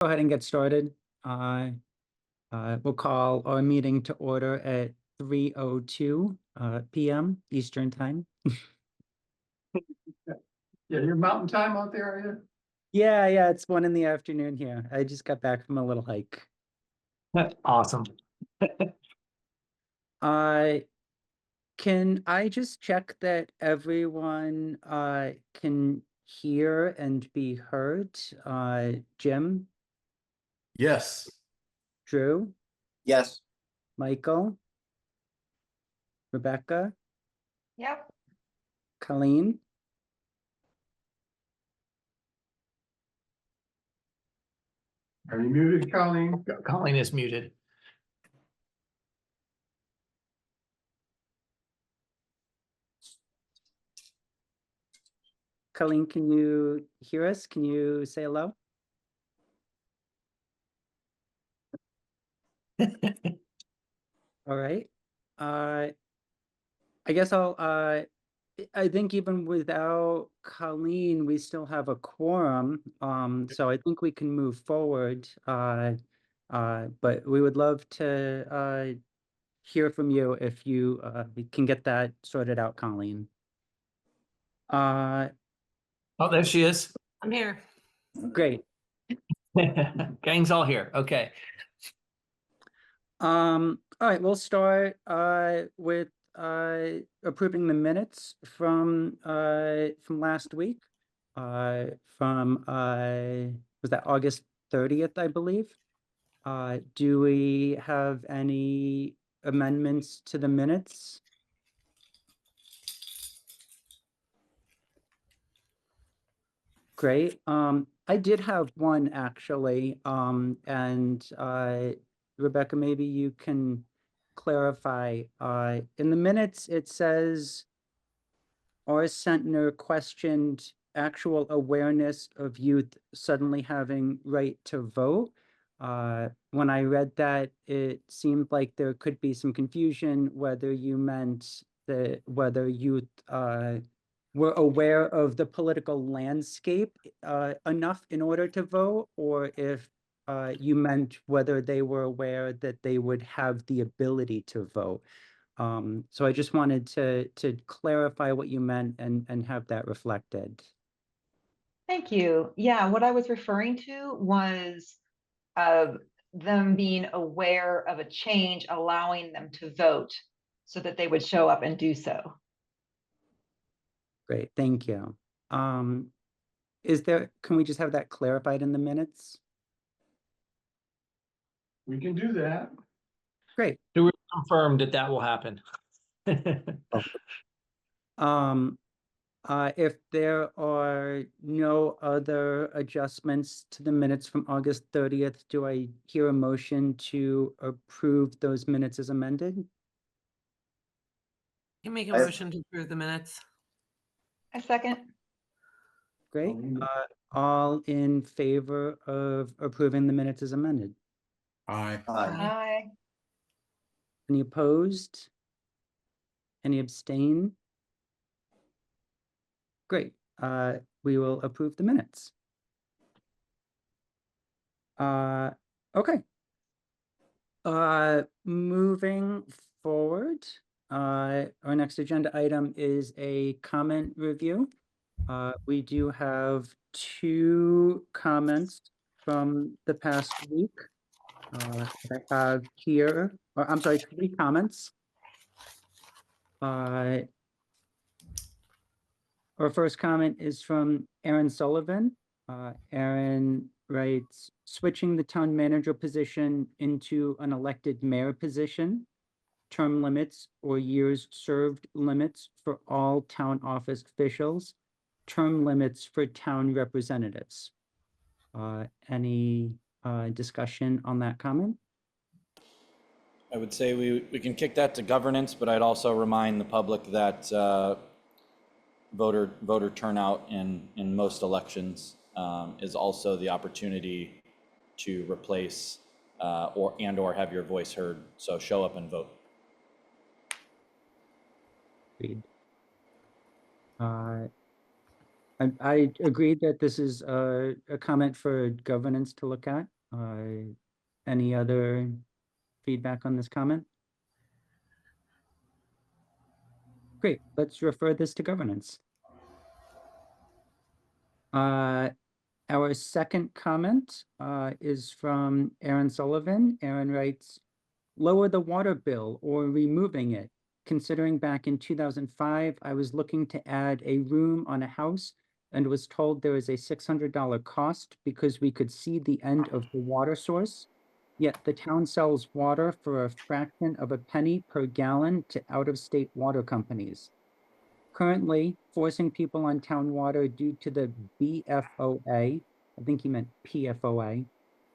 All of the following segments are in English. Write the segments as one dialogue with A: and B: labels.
A: Go ahead and get started. We'll call our meeting to order at 3:02 p.m. Eastern Time.
B: Yeah, your mountain time out there, are you?
A: Yeah, it's 1 in the afternoon here. I just got back from a little hike.
B: Awesome.
A: Uh, can I just check that everyone can hear and be heard? Jim,
C: Yes.
A: Drew,
C: Yes.
A: Michael, Rebecca,
D: Yep.
A: Colleen.
B: Are you muted, Colleen?
E: Colleen is muted.
A: Colleen, can you hear us? Can you say hello? All right. I guess I think even without Colleen, we still have a quorum. So I think we can move forward. But we would love to hear from you if you can get that sorted out, Colleen.
E: Oh, there she is.
D: I'm here.
A: Great.
E: Gang's all here. Okay.
A: All right, we'll start with approving the minutes from last week. From was that August 30th, I believe? Do we have any amendments to the minutes? Great. I did have one actually, and Rebecca, maybe you can clarify. In the minutes, it says R. Centner questioned actual awareness of youth suddenly having right to vote. When I read that, it seemed like there could be some confusion whether you meant that whether youth were aware of the political landscape enough in order to vote, or if you meant whether they were aware that they would have the ability to vote. So I just wanted to clarify what you meant and have that reflected.
D: Thank you. Yeah, what I was referring to was uh, them being aware of a change, allowing them to vote so that they would show up and do so.
A: Great, thank you. Can we just have that clarified in the minutes?
B: We can do that.
A: Great.
E: Do we confirm that that will happen?
A: If there are no other adjustments to the minutes from August 30th, do I hear a motion to approve those minutes as amended?
F: You make a motion to approve the minutes.
D: A second.
A: Great. All in favor of approving the minutes as amended?
C: Aye.
D: Aye.
A: Any opposed? Any abstain? Great. We will approve the minutes. Okay. Moving forward, our next agenda item is a comment review. We do have 2 comments from the past week. I have here, or I'm sorry, 3 comments. Our first comment is from Aaron Sullivan. Aaron writes, switching the town manager position into an elected mayor position, term limits or years served limits for all town office officials, term limits for town representatives. Any discussion on that comment?
G: I would say we can kick that to governance, but I'd also remind the public that voter turnout in most elections is also the opportunity to replace or have your voice heard. So show up and vote.
A: Agreed. I agree that this is a comment for governance to look at. Any other feedback on this comment? Great, let's refer this to governance. Our second comment is from Aaron Sullivan. Aaron writes, lower the water bill or removing it. Considering back in 2005, I was looking to add a room on a house and was told there is a $600 cost because we could see the end of the water source. Yet the town sells water for a fraction of a penny per gallon to out-of-state water companies. Currently, forcing people on town water due to the BFOA, I think he meant PFOA,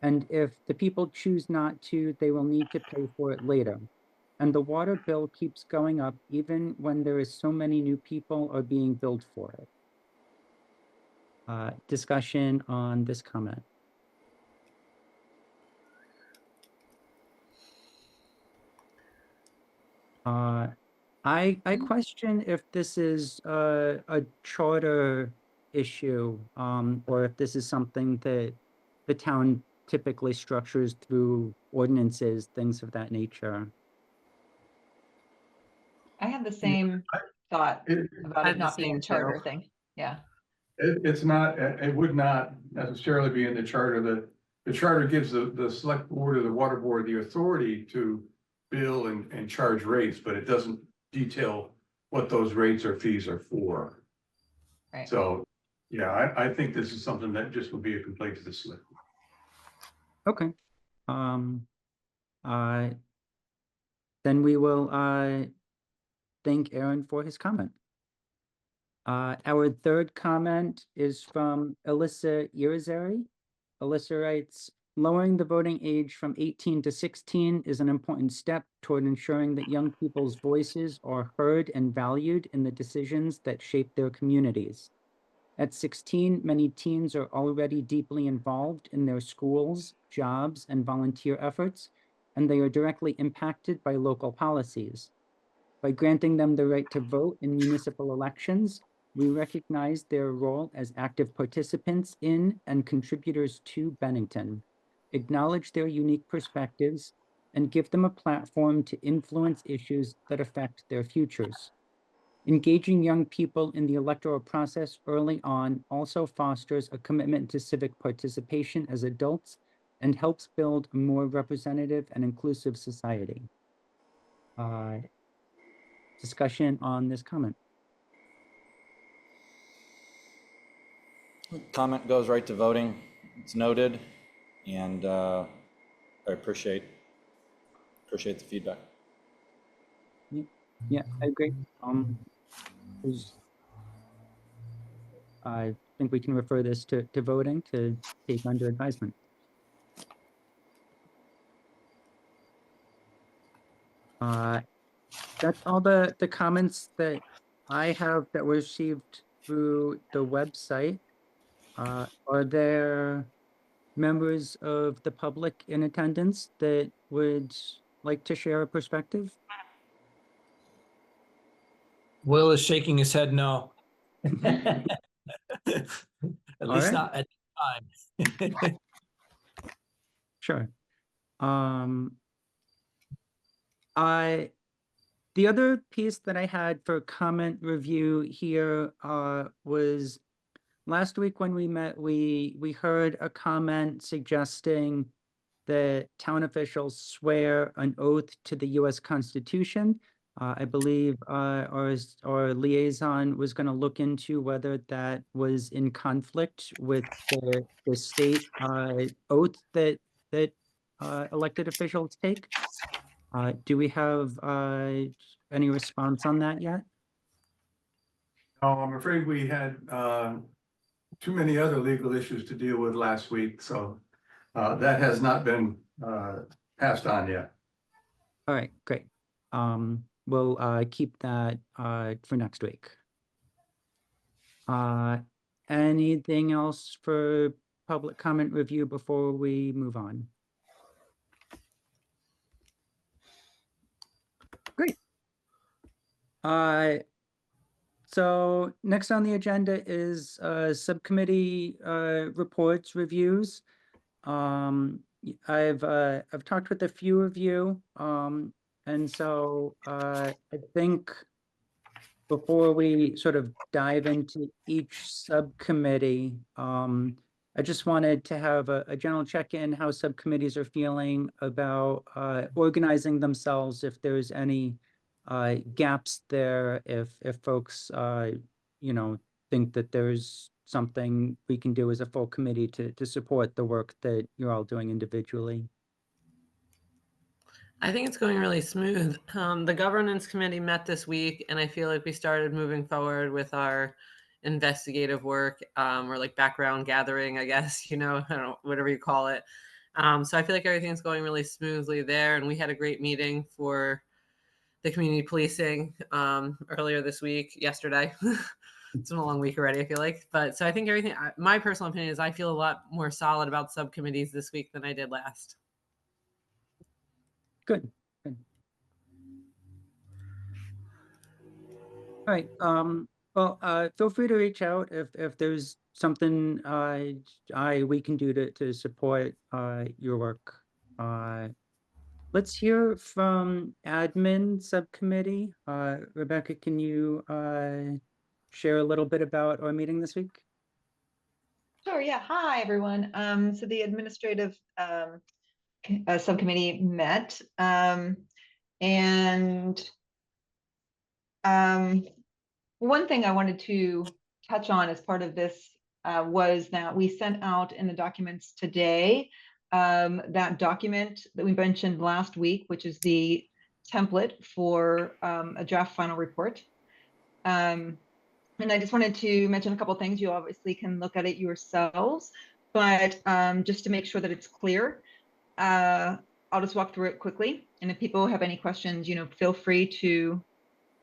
A: and if the people choose not to, they will need to pay for it later. And the water bill keeps going up even when there is so many new people are being billed for it. Discussion on this comment. I question if this is a charter issue, or if this is something that the town typically structures through ordinances, things of that nature.
D: I had the same thought
B: It,
D: about
F: I
D: it
F: had the
D: not being a
F: same too.
D: charter thing. Yeah.
B: it's not, it would not necessarily be in the charter. The charter gives the select board or the water board the authority to bill and charge rates, but it doesn't detail what those rates or fees are for.
D: Right.
B: So, yeah, I think this is something that just would be a complaint to the select.
A: Okay. Then we will thank Aaron for his comment. Our third comment is from Alyssa Irizarry. Alyssa writes, lowering the voting age from 18 to 16 is an important step toward ensuring that young people's voices are heard and valued in the decisions that shape their communities. At 16, many teens are already deeply involved in their schools, jobs, and volunteer efforts, and they are directly impacted by local policies. By granting them the right to vote in municipal elections, we recognize their role as active participants in and contributors to Bennington, acknowledge their unique perspectives, and give them a platform to influence issues that affect their futures. Engaging young people in the electoral process early on also fosters a commitment to civic participation as adults and helps build a more representative and inclusive society. Discussion on this comment.
G: Comment goes right to voting. It's noted, and I appreciate the feedback.
A: Yeah, I agree. I think we can refer this to voting to take under advisement. That's all the comments that I have that were received through the website. Are there members of the public in attendance that would like to share a perspective?
E: Will is shaking his head no. At least
A: right.
E: not at the time.
A: Sure. The other piece that I had for comment review here was last week when we met, we heard a comment suggesting that town officials swear an oath to the U.S. Constitution. I believe our liaison was going to look into whether that was in conflict with the state oath that elected officials take. Do we have any response on that yet?
B: No, I'm afraid we had too many other legal issues to deal with last week, so that has not been passed on yet.
A: All right, great. We'll keep that for next week. Anything else for public comment review before we move on? Great. So next on the agenda is subcommittee reports, reviews. I've talked with a few of you, and so I think before we sort of dive into each subcommittee, I just wanted to have a general check-in how subcommittees are feeling about organizing themselves, if there's any gaps there, if folks think that there's something we can do as a full committee to support the work that you're all doing individually.
F: I think it's going really smooth. The governance committee met this week, and I feel like we started moving forward with our investigative work, or like background gathering, I guess, I don't know, whatever you call it. So I feel like everything's going really smoothly there, and we had a great meeting for the community policing earlier this week, yesterday. It's been a long week already, I feel like. But so I think everything, my personal opinion is I feel a lot more solid about subcommittees this week than I did last.
A: Good. Good. All right. Well, feel free to reach out if there's something we can do to support your work. Let's hear from admin subcommittee. Rebecca, can you share a little bit about our meeting this week?
D: Sure, yeah. Hi, everyone. So the administrative subcommittee met, and one thing I wanted to touch on as part of this was that we sent out in the documents today that document that we mentioned last week, which is the template for a draft final report. And I just wanted to mention a couple of things. You obviously can look at it yourselves, but just to make sure that it's clear, I'll just walk through it quickly. And if people have any questions, feel free to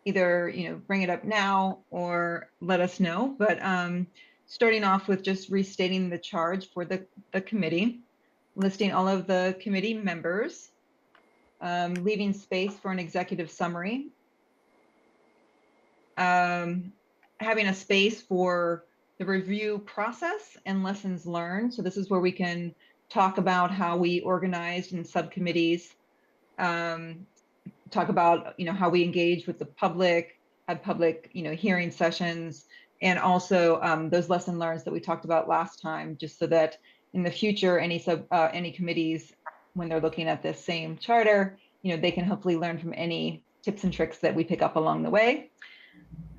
D: either, bring it up now or let us know. But starting off with just restating the charge for the committee, listing all of the committee members, leaving space for an executive summary, having a space for the review process and lessons learned. So this is where we can talk about how we organized in subcommittees, talk about, how we engage with the public, had public, hearing sessions, and also those lesson learns that we talked about last time, just so that in the future, any committees, when they're looking at this same charter, they can hopefully learn from any tips and tricks that we pick up along the way.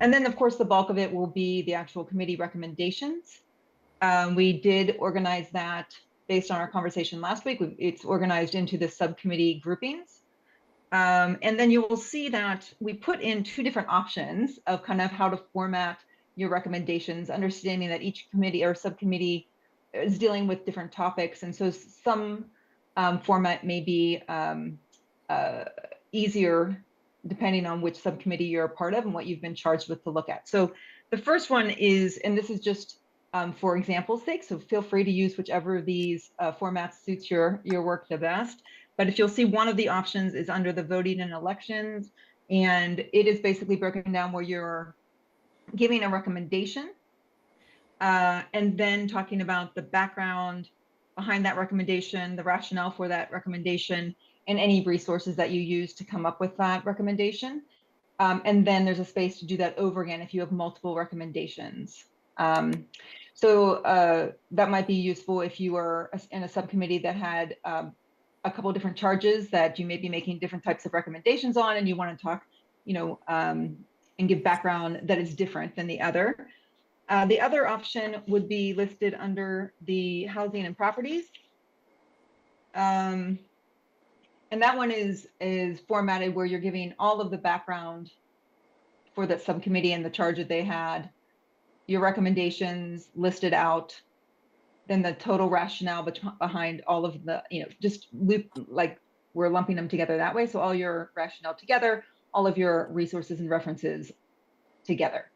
D: And then, of course, the bulk of it will be the actual committee recommendations. We did organize that based on our conversation last week. It's organized into the subcommittee groupings. And then you will see that we put in two different options of kind of how to format your recommendations, understanding that each committee or subcommittee is dealing with different topics. And so some format may be easier depending on which subcommittee you're a part of and what you've been charged with to look at. So the first one is, and this is just for example's sake, so feel free to use whichever of these formats suits your work the best. But if you'll see, one of the options is under the voting and elections, and it is basically broken down where you're giving a recommendation and then talking about the background behind that recommendation, the rationale for that recommendation, and any resources that you use to come up with that recommendation. And then there's a space to do that over again if you have multiple recommendations. So that might be useful if you are in a subcommittee that had a couple of different charges that you may be making different types of recommendations on, and you want to talk, and give background that is different than the other. The other option would be listed under the housing and properties. And that one is formatted where you're giving all of the background for the subcommittee and the charge that they had, your recommendations listed out, then the total rationale behind all of the, just like we're lumping them together that way. So all your rationale together, all of your resources and references together.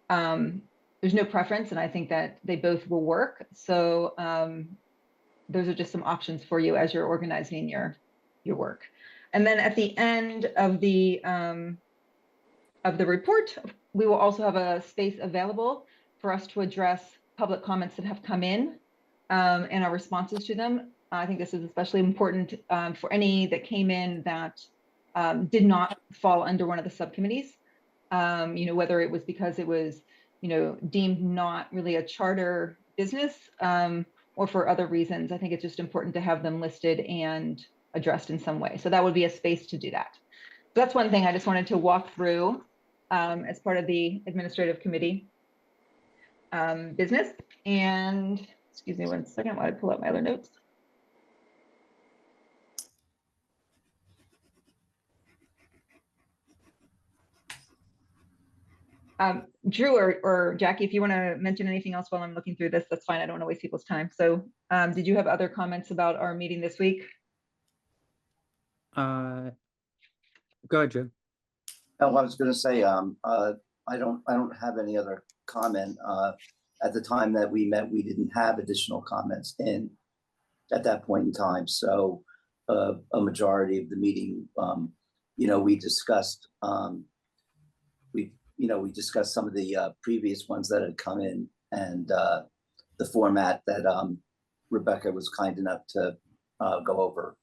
D: There's no preference, and I think that they both will work. So those are just some options for you as you're organizing your work. And then at the end of the report, we will also have a space available for us to address public comments that have come in and our responses to them. I think this is especially important for any that came in that did not fall under one of the subcommittees. Whether it was because it was, deemed not really a charter business or for other reasons. I think it's just important to have them listed and addressed in some way. So that would be a space to do that. So that's one thing I just wanted to walk through as part of the administrative committee business. And excuse me 1 second while I pull up my other notes. Drew or Jackie, if you want to mention anything else while I'm looking through this, that's fine. I don't want to waste people's time. So did you have other comments about our meeting this week?
A: Go ahead, Drew.
H: Oh, I was gonna say, I don't have any other comment. At the time that we met, we didn't have additional comments in at that point in time. So a majority of the meeting, we discussed, we discussed some of the previous ones that had come in and the format that Rebecca was kind enough to go over.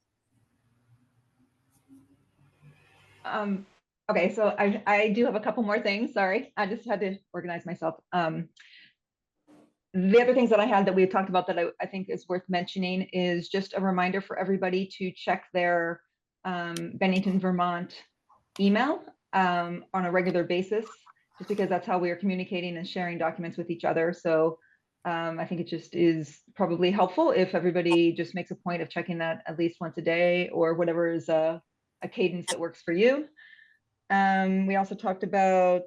D: Okay, so I do have a couple more things. Sorry, I just had to organize myself. The other things that I had that we had talked about that I think is worth mentioning is just a reminder for everybody to check their Bennington, Vermont email on a regular basis, just because that's how we are communicating and sharing documents with each other. So I think it just is probably helpful if everybody just makes a point of checking that at least once a day or whatever is a cadence that works for you. We also talked about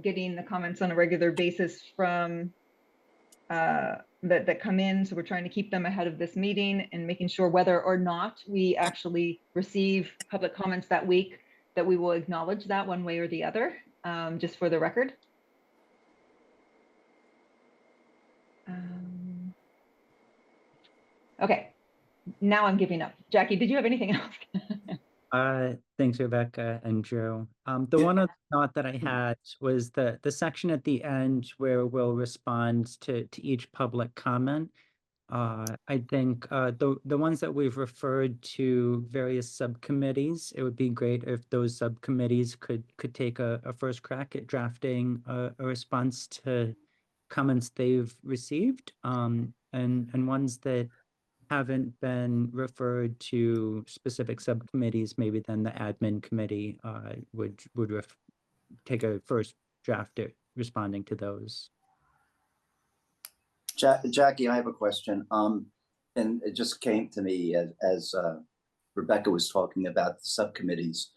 D: getting the comments on a regular basis from that come in. So we're trying to keep them ahead of this meeting and making sure whether or not we actually receive public comments that week, that we will acknowledge that one way or the other, just for the record. Okay, now I'm giving up. Jackie, did you have anything else?
A: Thanks, Rebecca and Drew. The one other thought that I had was the section at the end where we'll respond to each public comment. I think the ones that we've referred to various subcommittees, it would be great if those subcommittees could take a first crack at drafting a response to comments they've received, and ones that haven't been referred to specific subcommittees, maybe then the admin committee would take a first draft at responding to those.
H: Jackie, I have a question. And it just came to me as Rebecca was talking about the subcommittees.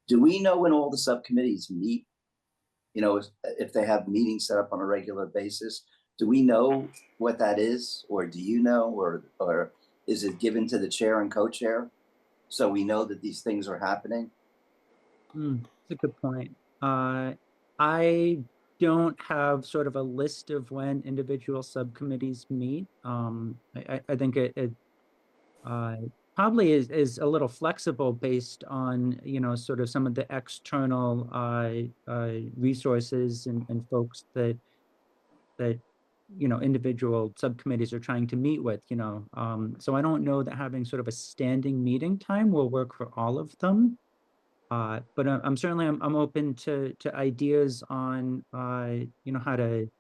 H: Do we know when all the subcommittees meet? If they have meetings set up on a regular basis, do we know what that is? Or do you know, or is it given to the chair and co-chair? So we know that these things are happening?
A: That's a good point. I don't have sort of a list of when individual subcommittees meet. I think it probably is a little flexible based on, sort of some of the external resources and folks that individual subcommittees are trying to meet with, so I don't know that having sort of a standing meeting time will work for all of them. But I'm certainly I'm open to ideas on how to,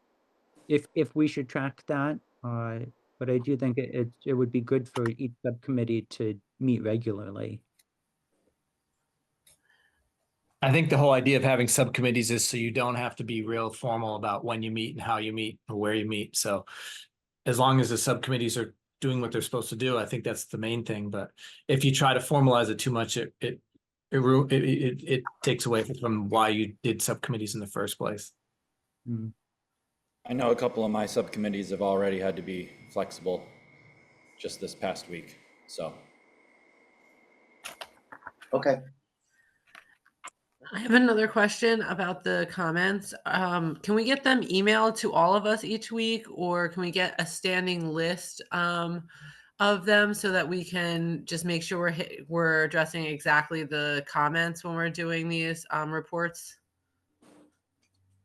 A: if we should track that. But I do think it would be good for each subcommittee to meet regularly.
E: I think the whole idea of having subcommittees is so you don't have to be real formal about when you meet and how you meet or where you meet. So as long as the subcommittees are doing what they're supposed to do, I think that's the main thing. But if you try to formalize it too much, it takes away from why you did subcommittees in the first place.
A: Mm.
G: I know a couple of my subcommittees have already had to be flexible just this past week, so.
H: Okay.
F: I have another question about the comments. Can we get them emailed to all of us each week, or can we get a standing list of of them so that we can just make sure we're addressing exactly the comments when we're doing these reports?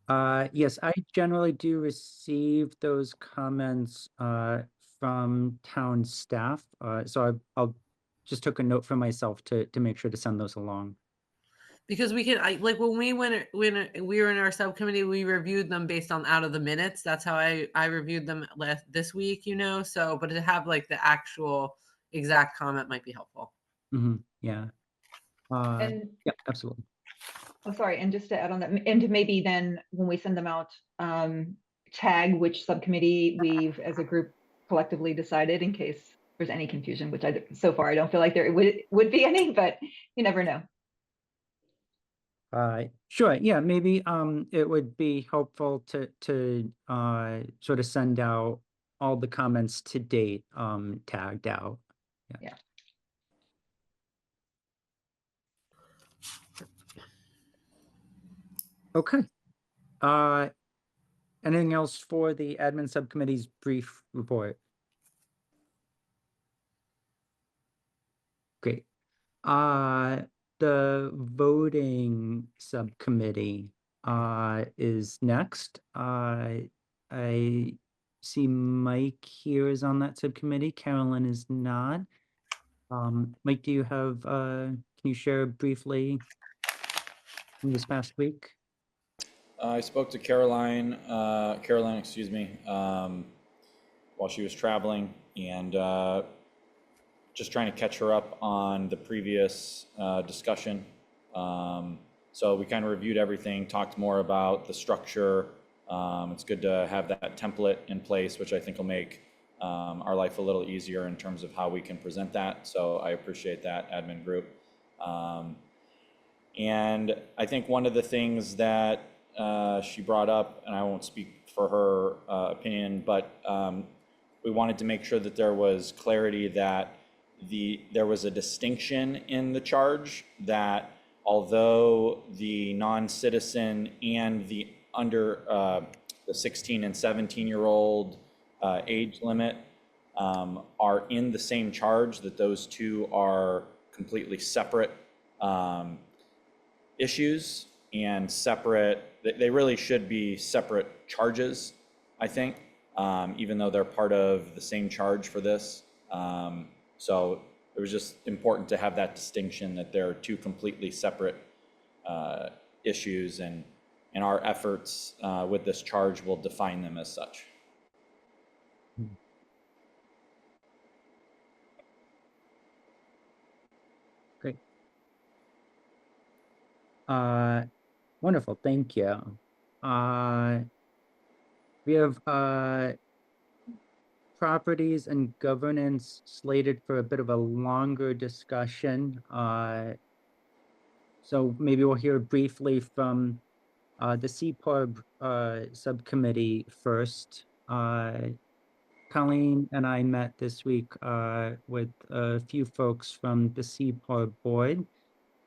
A: Yes, I generally do receive those comments from town staff. So I'll just took a note for myself to make sure to send those along.
F: Because we can, like when we when we were in our subcommittee, we reviewed them based on out of the minutes. That's how I reviewed them this week, you know. So, but to have like the actual exact comment might be helpful.
A: Yeah.
D: And
A: Yeah, absolutely.
D: I'm sorry, and just to add on that, and to maybe then when we send them out, tag which subcommittee we've as a group collectively decided in case there's any confusion, which so far I don't feel like there would be any, but you never know.
A: Sure. Yeah, maybe it would be helpful to sort of send out all the comments to date tagged out.
D: Yeah.
A: Okay. Uh, anything else for the admin subcommittee's brief report? Great. The voting subcommittee is next. I see Mike here is on that subcommittee. Carolyn is not. Mike, do you have can you share briefly from this past week?
G: I spoke to Caroline, excuse me, while she was traveling, and just trying to catch her up on the previous discussion. So we kind of reviewed everything, talked more about the structure. It's good to have that template in place, which I think will make our life a little easier in terms of how we can present that. So I appreciate that, admin group. And I think one of the things that she brought up, and I won't speak for her opinion, but we wanted to make sure that there was clarity that there was a distinction in the charge, that although the non-citizen and the under the 16 and 17-year-old age limit are in the same charge, that those two are completely separate issues and separate, they really should be separate charges, I think, even though they're part of the same charge for this. So it was just important to have that distinction, that they're two completely separate issues, and our efforts with this charge will define them as such.
A: Great. Wonderful, thank you. We have properties and governance slated for a bit of a longer discussion. So maybe we'll hear briefly from the CPARB subcommittee first. Colleen and I met this week with a few folks from the CPARB board.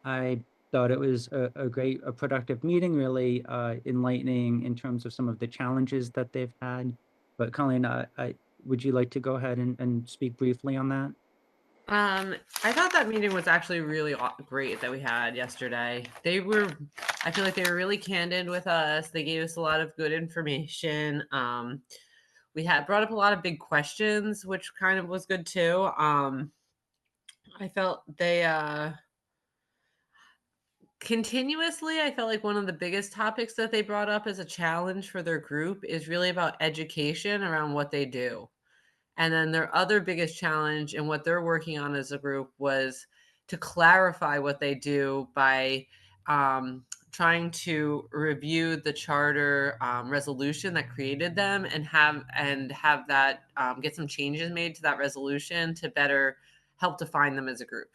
A: I thought it was a productive meeting, really enlightening in terms of some of the challenges that they've had. But Colleen, would you like to go ahead and speak briefly on that?
F: I thought that meeting was actually really great that we had yesterday. I feel like they were really candid with us. They gave us a lot of good information. We had brought up a lot of big questions, which kind of was good too. I felt they continuously, I felt like one of the biggest topics that they brought up as a challenge for their group is really about education around what they do. And then their other biggest challenge and what they're working on as a group was to clarify what they do by trying to review the charter resolution that created them, and have that get some changes made to that resolution to better help define them as a group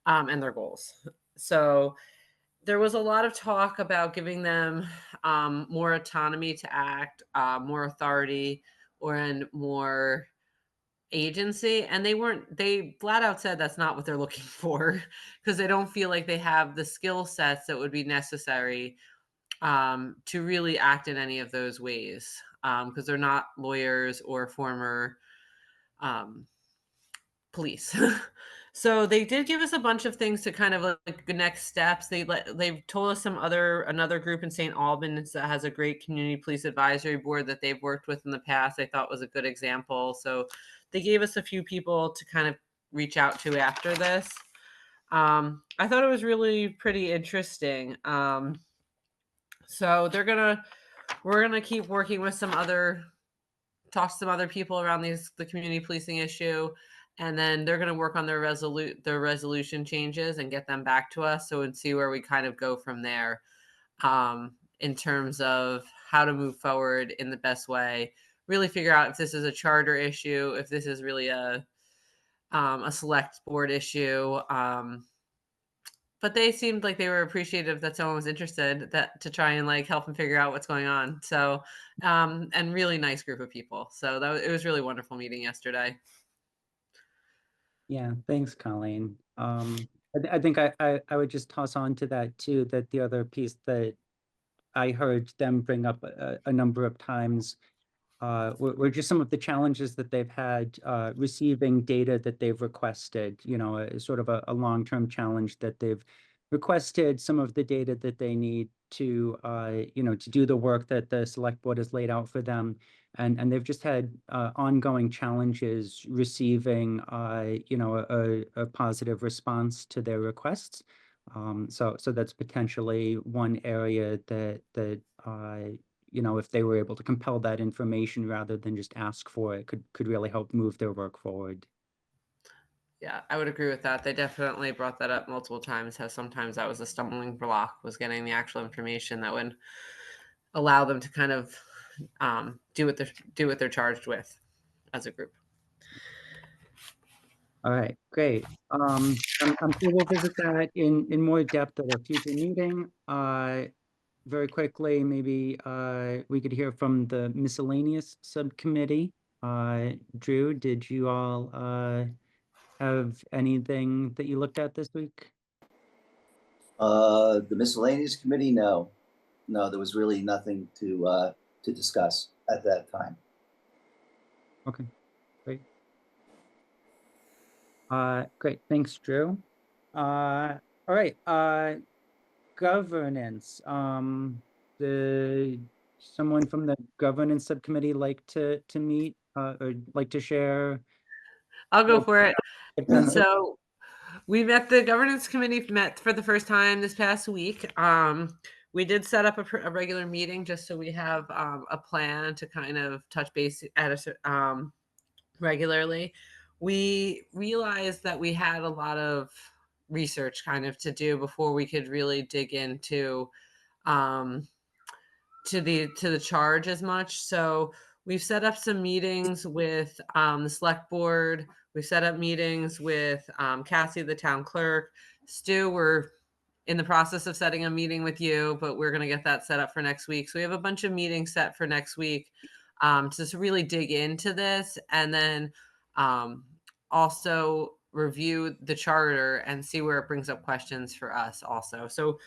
F: and their goals. So there was a lot of talk about giving them more autonomy to act, more authority, and more agency, and they flat out said that's not what they're looking for, because they don't feel like they have the skill sets that would be necessary to really act in any of those ways, because they're not lawyers or former police. So they did give us a bunch of things to kind of like the next steps. They've told us another group in St. Albans that has a great community police advisory board that they've worked with in the past. I thought was a good example. So they gave us a few people to kind of reach out to after this. I thought it was really pretty interesting. So we're gonna keep working with talk to some other people around the community policing issue, and then they're gonna work on their resolution changes and get them back to us. So and see where we kind of go from there, in terms of how to move forward in the best way. Really figure out if this is a charter issue, if this is really a select board issue. But they seemed like they were appreciative that someone was interested that to try and like help them figure out what's going on. So, and really nice group of people. So it was really wonderful meeting yesterday.
A: Yeah, thanks, Colleen. I think I would just toss on to that too, that the other piece that I heard them bring up a number of times were just some of the challenges that they've had receiving data that they've requested, sort of a long-term challenge that they've requested some of the data that they need to, to do the work that the select board has laid out for them. And they've just had ongoing challenges receiving, a positive response to their requests. So that's potentially one area that if they were able to compel that information rather than just ask for it, could really help move their work forward.
F: Yeah, I would agree with that. They definitely brought that up multiple times. How sometimes that was a stumbling block, was getting the actual information that would allow them to kind of do what they're charged with as a group.
A: All right, great. I'm sure we'll visit that in more depth at a future meeting. Very quickly, maybe we could hear from the miscellaneous subcommittee. Drew, did you all have anything that you looked at this week?
H: The miscellaneous committee, no, there was really nothing to discuss at that time.
A: Okay, great. Great, thanks, Drew. All right, governance. Someone from the governance subcommittee like to meet, or like to share?
F: I'll go for it.
A: Okay.
F: So the governance committee met for the first time this past week. We did set up a regular meeting just so we have a plan to kind of touch base regularly. We realized that we had a lot of research kind of to do before we could really dig into um, to the charge as much. So we've set up some meetings with the select board. We've set up meetings with Cassie, the town clerk. Stu, we're in the process of setting a meeting with you, but we're going to get that set up for next week. So we have a bunch of meetings set for next week to just really dig into this, and then also review the charter and see where it brings up questions for us also. So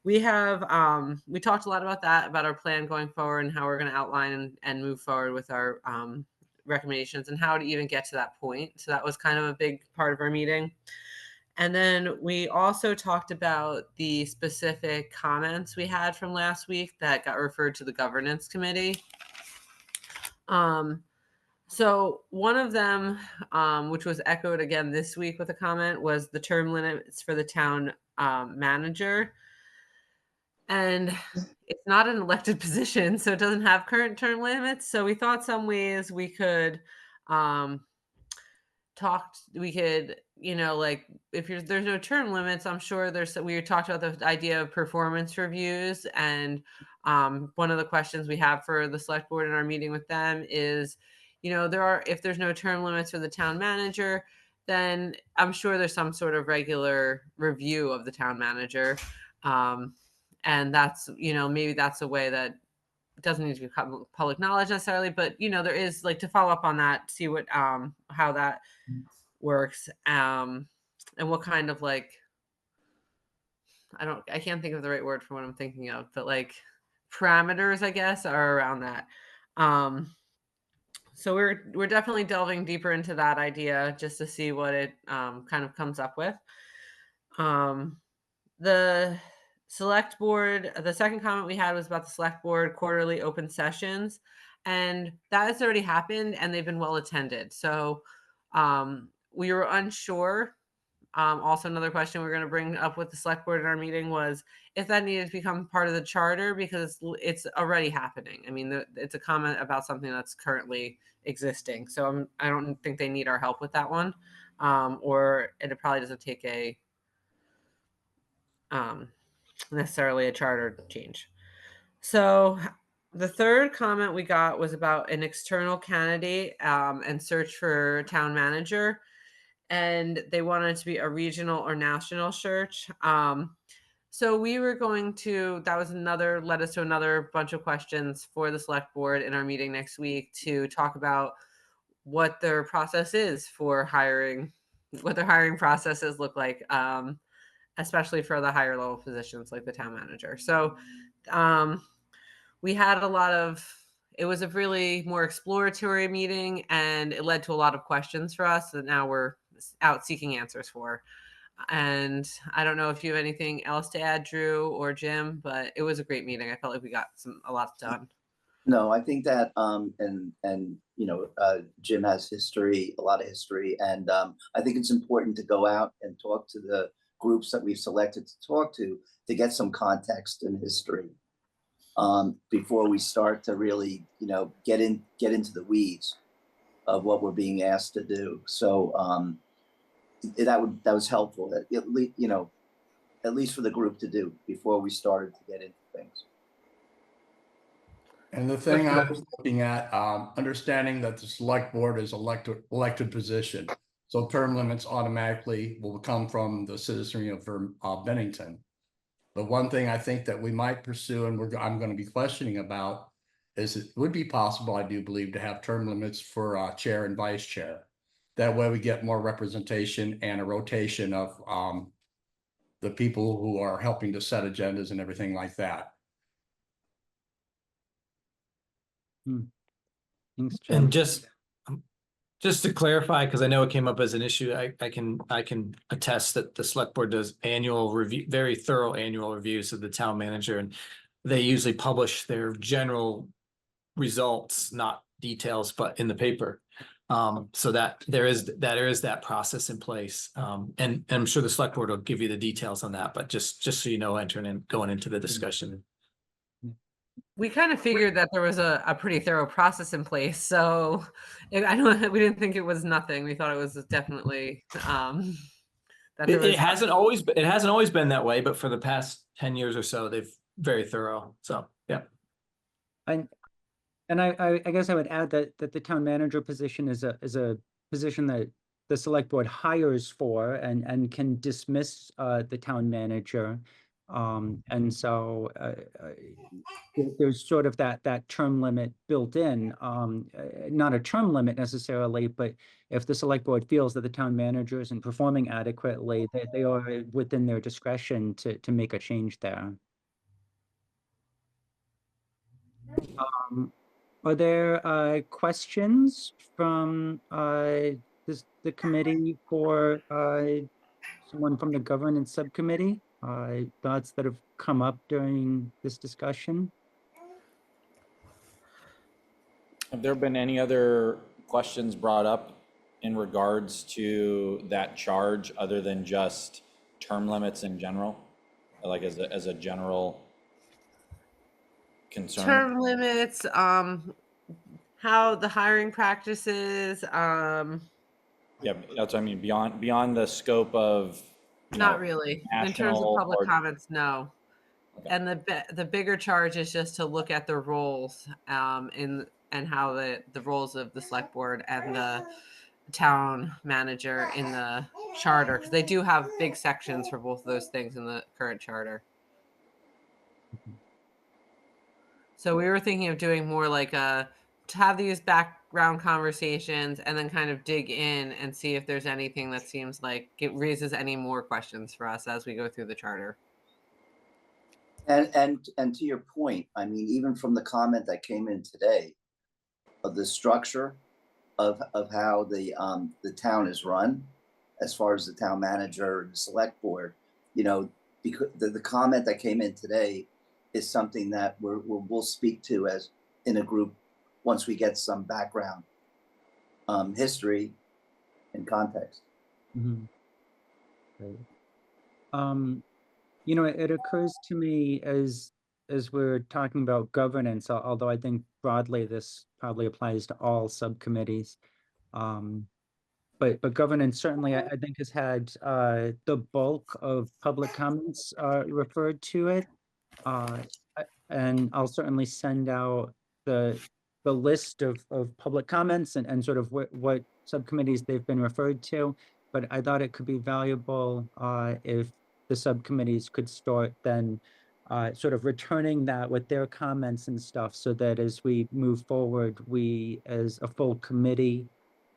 F: we talked a lot about that, about our plan going forward and how we're going to outline and move forward with our recommendations and how to even get to that point. So that was kind of a big part of our meeting. And then we also talked about the specific comments we had from last week that got referred to the governance committee. So one of them, which was echoed again this week with a comment, was the term limits for the town manager. And it's not an elected position, so it doesn't have current term limits. So we thought some ways we could like if there's no term limits, I'm sure we talked about the idea of performance reviews. And one of the questions we have for the select board in our meeting with them is, if there's no term limits for the town manager, then I'm sure there's some sort of regular review of the town manager. And that's, maybe that's a way that doesn't need to be public knowledge necessarily, but there is like to follow up on that, see what how that works, and what kind of like I can't think of the right word for what I'm thinking of, but like parameters, I guess, are around that. So we're definitely delving deeper into that idea just to see what it kind of comes up with. Um, the select board, the second comment we had was about the select board quarterly open sessions, and that has already happened and they've been well attended. So we were unsure. Also, another question we're going to bring up with the select board in our meeting was if that needed to become part of the charter, because it's already happening. I mean, it's a comment about something that's currently existing. So I don't think they need our help with that one. Or it probably doesn't take a necessarily a charter change. So the third comment we got was about an external candidate and search for town manager. And they wanted it to be a regional or national search. So we were going to, that was another, led us to another bunch of questions for the select board in our meeting next week to talk about what their process is for hiring, what their hiring processes look like, especially for the higher level positions like the town manager. So we had a lot of, it was a really more exploratory meeting and it led to a lot of questions for us that now we're out seeking answers for. And I don't know if you have anything else to add, Drew or Jim, but it was a great meeting. I felt like we got a lot done.
H: No, I think that, and, you know, Jim has history, a lot of history, and I think it's important to go out and talk to the groups that we've selected to talk to get some context and history before we start to really, you know, get into the weeds of what we're being asked to do. So that was helpful. At least, you know, at least for the group to do before we started to get into things.
C: And the thing I was looking at, understanding that the select board is elected position. So term limits automatically will come from the citizenry of Bennington. The one thing I think that we might pursue, and I'm going to be questioning about, is it would be possible, I do believe, to have term limits for chair and vice chair. That way we get more representation and a rotation of the people who are helping to set agendas and everything like that.
A: Thanks, Jim.
E: And just to clarify, because I know it came up as an issue, I can attest that the select board does annual review, very thorough annual reviews of the town manager, and they usually publish their general results, not details, but in the paper. So that there is that process in place. And I'm sure the select board will give you the details on that, but just so you know, going into the discussion.
F: We kind of figured that there was a pretty thorough process in place. So we didn't think it was nothing. We thought it was definitely that there was.
E: It hasn't always been that way, but for the past 10 years or so, they've very thorough. So yeah.
A: And I guess I would add that the town manager position is a position that the select board hires for and can dismiss the town manager. And so there's sort of that term limit built in, not a term limit necessarily, but if the select board feels that the town manager isn't performing adequately, they are within their discretion to make a change there. Are there questions from the committee for someone from the governance subcommittee? Thoughts that have come up during this discussion?
G: Have there been any other questions brought up in regards to that charge other than just term limits in general? Like as a general concern?
F: Term limits, how the hiring practices,
G: Yeah, that's what I mean. Beyond the scope of
F: not really. In terms of
G: national
F: public
G: or-
F: comments, no.
G: Okay.
F: And the bigger charge is just to look at the roles and how the roles of the select board and the town manager in the charter, because they do have big sections for both of those things in the current charter. So we were thinking of doing more like to have these background conversations and then kind of dig in and see if there's anything that seems like it raises any more questions for us as we go through the charter.
H: And to your point, I mean, even from the comment that came in today of the structure, of how the town is run, as far as the town manager and the select board, you know, because the comment that came in today is something that we'll speak to as in a group once we get some background, history and context.
A: Mhm. Right. You know, it occurs to me as we're talking about governance, although I think broadly this probably applies to all subcommittees. Um, but governance certainly I think has had the bulk of public comments referred to it. And I'll certainly send out the list of public comments and sort of what subcommittees they've been referred to. But I thought it could be valuable if the subcommittees could start then sort of returning that with their comments and stuff, so that as we move forward, we as a full committee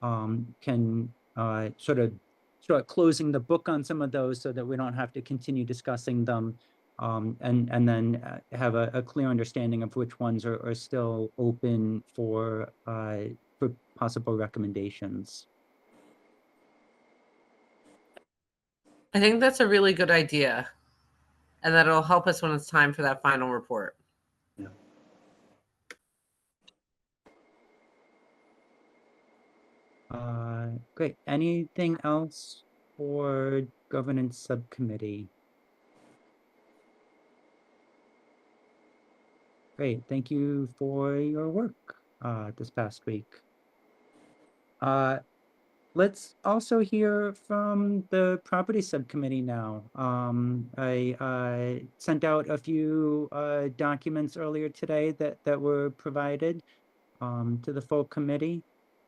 A: can sort of start closing the book on some of those so that we don't have to continue discussing them, and then have a clear understanding of which ones are still open for possible recommendations.
F: I think that's a really good idea. And that it'll help us when it's time for that final report.
A: Great. Anything else for governance subcommittee? Great. Thank you for your work this past week. Let's also hear from the property subcommittee now. I sent out a few documents earlier today that were provided to the full committee.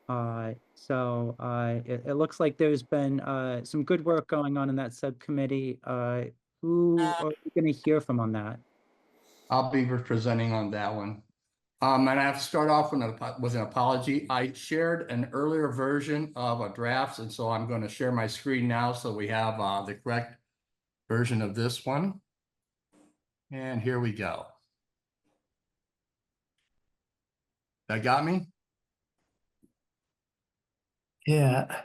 A: So it looks like there's been some good work going on in that subcommittee. Who are we going to hear from on that?
C: I'll be presenting on that one. And I have to start off with an apology. I shared an earlier version of a draft, and so I'm going to share my screen now so we have the correct version of this one. And here we go. That got me?
E: Yeah.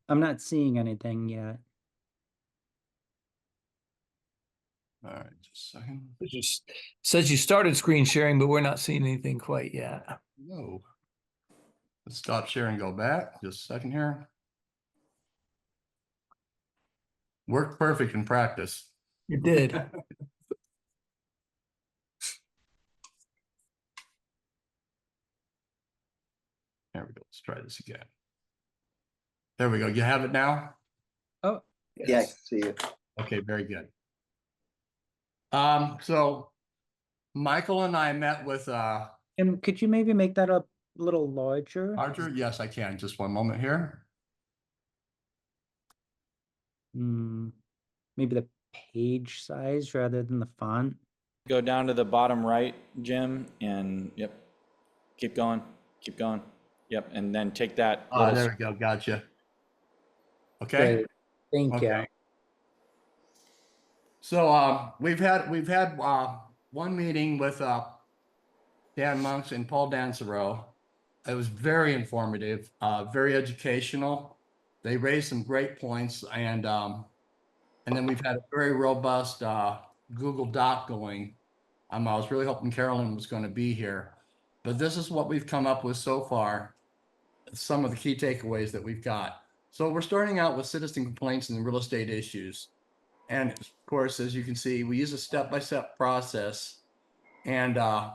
A: I'm not seeing anything yet.
C: All right, just a second.
E: It just says you started screen sharing, but we're not seeing anything quite yet.
C: No. Let's stop sharing, go back. Just a second here. Worked perfect in practice.
E: It did.
C: There we go. Let's try this again. There we go. You have it now?
A: Oh,
H: Yeah, I can see it.
C: Okay, very good. So Michael and I met with
A: and could you maybe make that a little larger?
C: Archer. Yes, I can. Just one moment here.
A: Maybe the page size rather than the font.
G: Go down to the bottom right, Jim, and yep, keep going, keep going. Yep, and then take that.
C: There we go. Gotcha. Okay.
A: Great. Thank you.
C: Okay. So we've had one meeting with Dan Monks and Paul Dansereau. It was very informative, very educational. They raised some great points, and then we've had a very robust Google Doc going. I was really hoping Carolyn was going to be here, but this is what we've come up with so far. Some of the key takeaways that we've got. So we're starting out with citizen complaints and real estate issues. And of course, as you can see, we use a step-by-step process. And Dan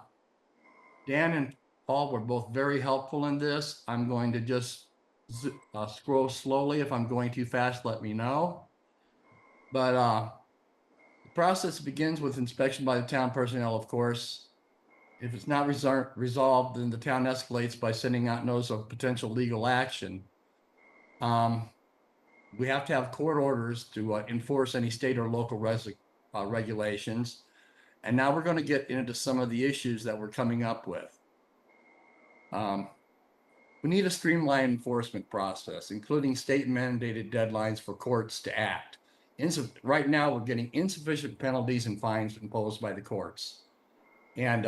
C: and Paul were both very helpful in this. I'm going to just scroll slowly. If I'm going too fast, let me know. But the process begins with inspection by the town personnel, of course. If it's not resolved, then the town escalates by sending out notice of potential legal action. We have to have court orders to enforce any state or local regulations. And now we're going to get into some of the issues that we're coming up with. We need a streamlined enforcement process, including state mandated deadlines for courts to act. Right now, we're getting insufficient penalties and fines imposed by the courts. And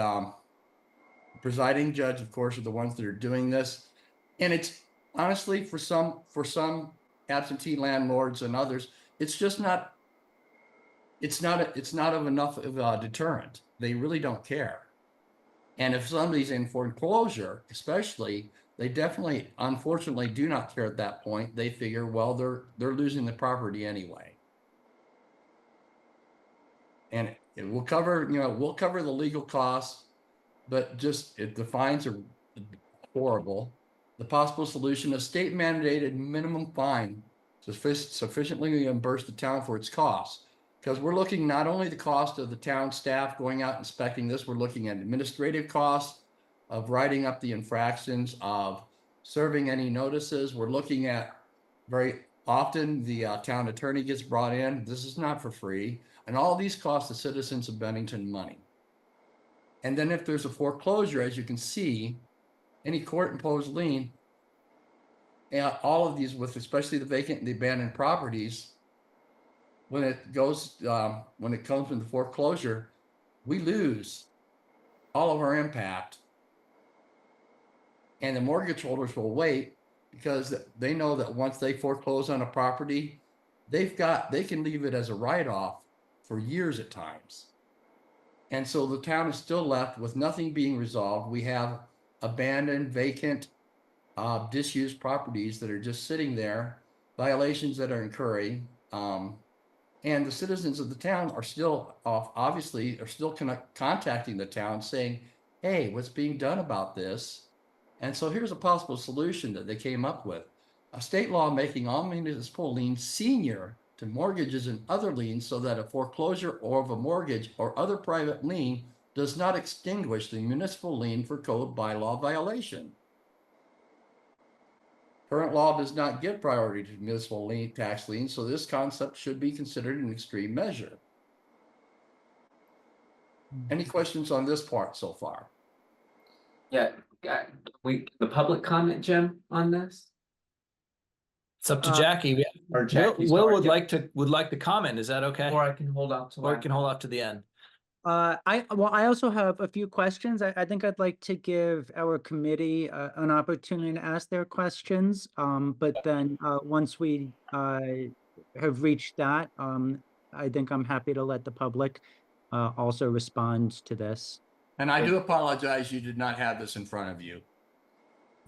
C: presiding judge, of course, are the ones that are doing this. And it's honestly, for some absentee landlords and others, it's just not, it's not of enough of a deterrent. They really don't care. And if somebody's in foreclosure, especially, they definitely, unfortunately, do not care at that point. They figure, well, they're losing the property anyway. And it will cover, we'll cover the legal costs, but just if the fines are horrible, the possible solution, a state mandated minimum fine sufficiently reimburse the town for its costs. Because we're looking not only the cost of the town staff going out inspecting this, we're looking at administrative costs of writing up the infractions, of serving any notices. We're looking at very often the town attorney gets brought in. This is not for free. And all these cost the citizens of Bennington money. And then if there's a foreclosure, as you can see, any court imposed lien, all of these with especially the vacant and the abandoned properties, when it goes, when it comes into foreclosure, we lose all of our impact. And the mortgage holders will wait because they know that once they foreclose on a property, they can leave it as a write-off for years at times. And so the town is still left with nothing being resolved. We have abandoned, vacant, disused properties that are just sitting there, violations that are occurring. And the citizens of the town are still obviously contacting the town saying, hey, what's being done about this? And so here's a possible solution that they came up with. A state law making all municipal liens senior to mortgages and other liens so that a foreclosure or of a mortgage or other private lien does not extinguish the municipal lien for code bylaw violation. Current law does not give priority to municipal lien tax liens, so this concept should be considered an extreme measure. Any questions on this part so far?
I: Yeah, the public comment, Jim, on this?
E: It's up to Jackie.
I: Or Jackie,
E: Will
I: sorry.
E: would like to comment. Is that okay?
I: Or I can hold off to.
E: Or you can hold off to the end.
A: I also have a few questions. I think I'd like to give our committee an opportunity to ask their questions. But then once we have reached that, I think I'm happy to let the public also respond to this.
C: And I do apologize, you did not have this in front of you.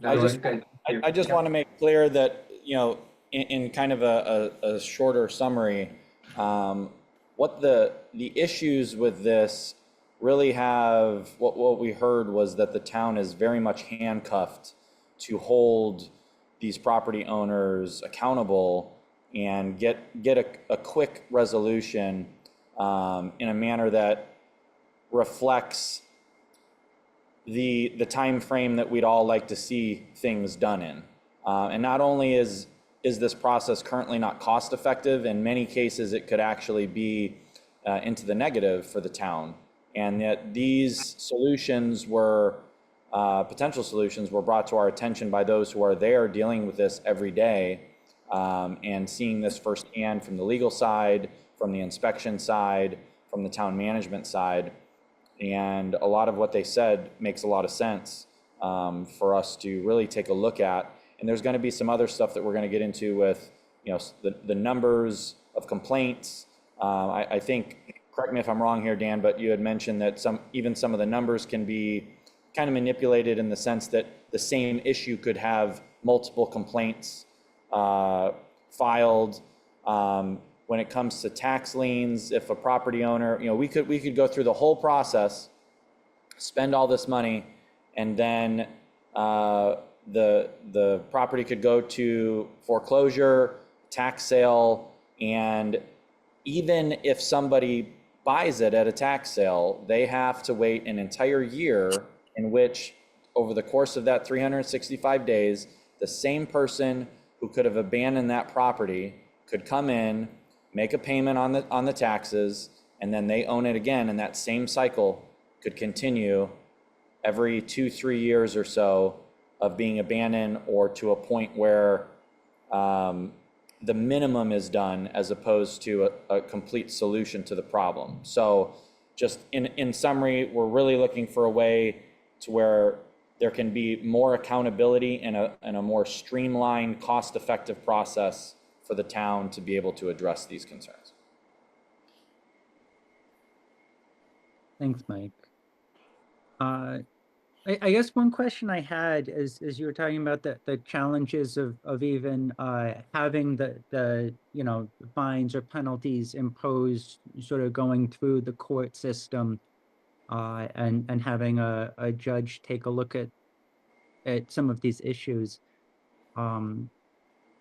G: I just want to make clear that, in kind of a shorter summary, what the issues with this really have, what we heard was that the town is very much handcuffed to hold these property owners accountable and get a quick resolution in a manner that reflects the time frame that we'd all like to see things done in. And not only is this process currently not cost effective, in many cases it could actually be into the negative for the town. And that these solutions were, potential solutions were brought to our attention by those who are there dealing with this every day, and seeing this firsthand from the legal side, from the inspection side, from the town management side. And a lot of what they said makes a lot of sense for us to really take a look at. And there's going to be some other stuff that we're going to get into with, the numbers of complaints. I think, correct me if I'm wrong here, Dan, but you had mentioned that even some of the numbers can be kind of manipulated in the sense that the same issue could have multiple complaints filed. When it comes to tax liens, if a property owner, we could go through the whole process, spend all this money, and then the property could go to foreclosure, tax sale, and even if somebody buys it at a tax sale, they have to wait an entire year in which, over the course of that 365 days, the same person who could have abandoned that property could come in, make a payment on the taxes, and then they own it again, and that same cycle could continue every 2-3 years or so of being abandoned, or to a point where the minimum is done as opposed to a complete solution to the problem. So just in summary, we're really looking for a way to where there can be more accountability and a more streamlined, cost-effective process for the town to be able to address these concerns.
A: Thanks, Mike. I guess one question I had is you were talking about the challenges of even having the fines or penalties imposed, sort of going through the court system, and having a judge take a look at some of these issues.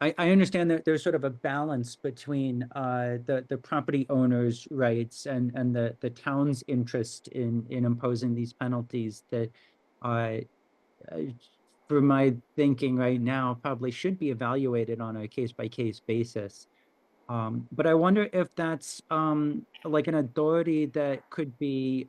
A: I understand that there's sort of a balance between the property owner's rights and the town's interest in imposing these penalties that for my thinking right now, probably should be evaluated on a case-by-case basis. But I wonder if that's like an authority that could be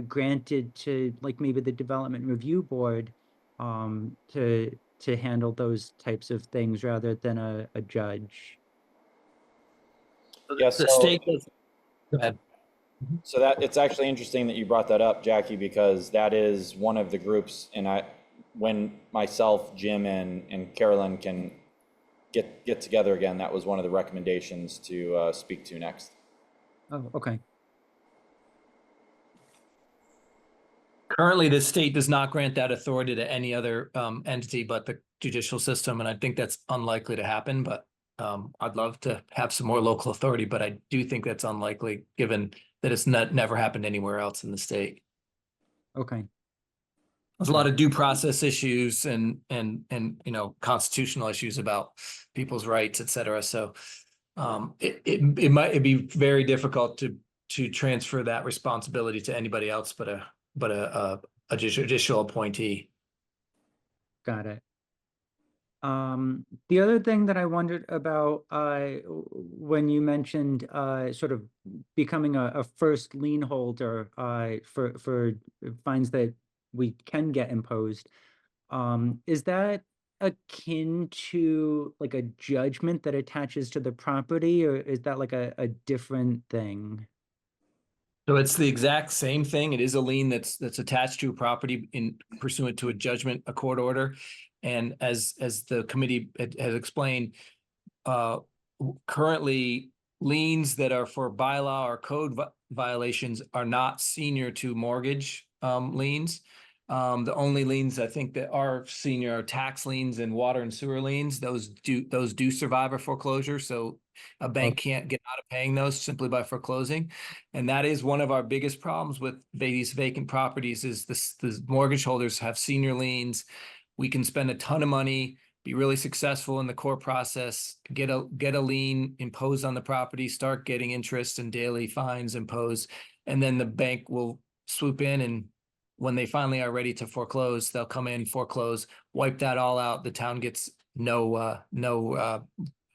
A: granted to like maybe the Development Review Board to handle those types of things rather than a judge.
G: Yeah,
E: The state does. Go ahead.
G: So that it's actually interesting that you brought that up, Jackie, because that is one of the groups, and when myself, Jim, and Carolyn can get together again, that was one of the recommendations to speak to next.
A: Oh, okay.
E: Currently, the state does not grant that authority to any other entity but the judicial system, and I think that's unlikely to happen, but I'd love to have some more local authority, but I do think that's unlikely given that it's never happened anywhere else in the state.
A: Okay.
E: There's a lot of due process issues and constitutional issues about people's rights, et cetera. So it might be very difficult to transfer that responsibility to anybody else but a judicial appointee.
A: Got it. The other thing that I wondered about when you mentioned sort of becoming a first lien holder for fines that we can get imposed, is that akin to like a judgment that attaches to the property, or is that like a different thing?
E: So it's the exact same thing. It is a lien that's attached to a property in pursuant to a judgment, a court order. And as the committee has explained, currently liens that are for bylaw or code violations are not senior to mortgage liens. The only liens I think that are senior are tax liens and water and sewer liens. Those do survive a foreclosure. So a bank can't get out of paying those simply by foreclosing. And that is one of our biggest problems with these vacant properties is the mortgage holders have senior liens. We can spend a ton of money, be really successful in the court process, get a lien imposed on the property, start getting interest and daily fines imposed, and then the bank will swoop in, and when they finally are ready to foreclose, they'll come in, foreclose, wipe that all out. The town gets no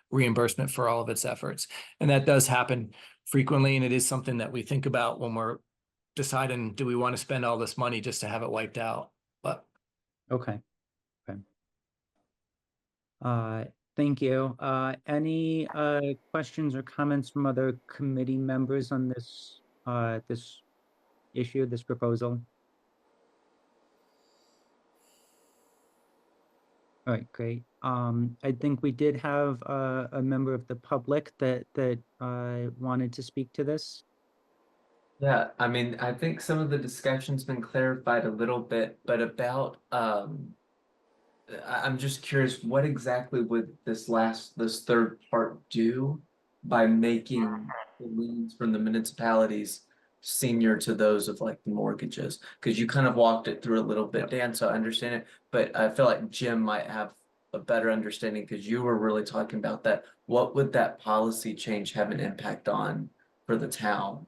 E: reimbursement for all of its efforts. And that does happen frequently, and it is something that we think about when we're deciding, do we want to spend all this money just to have it wiped out? But
A: Okay. Thank you. Any questions or comments from other committee members on this this issue, this proposal? All right, great. I think we did have a member of the public that wanted to speak to this.
I: Yeah, I mean, I think some of the discussion's been clarified a little bit, but about I'm just curious, what exactly would this third part do by making the liens from the municipalities senior to those of like the mortgages? Because you kind of walked it through a little bit, Dan, so I understand it, but I feel like Jim might have a better understanding because you were really talking about that. What would that policy change have an impact on for the town?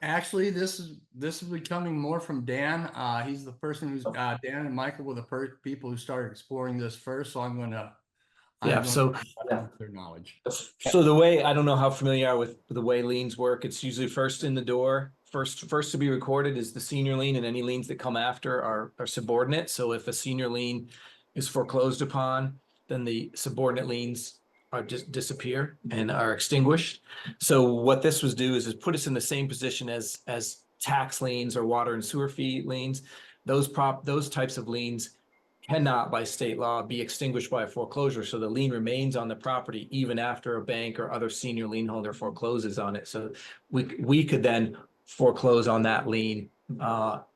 C: Actually, this is becoming more from Dan. He's the person who's Dan and Michael were the people who started exploring this first. So I'm gonna
E: so
C: their knowledge.
E: So the way, I don't know how familiar you are with the way liens work. It's usually first in the door. First to be recorded is the senior lien, and any liens that come after are subordinate. So if a senior lien is foreclosed upon, then the subordinate liens are just disappear and are extinguished. So what this was do is put us in the same position as tax liens or water and sewer fee liens, those types of liens cannot by state law be extinguished by a foreclosure. So the lien remains on the property even after a bank or other senior lien holder forecloses on it. So we could then foreclose on that lien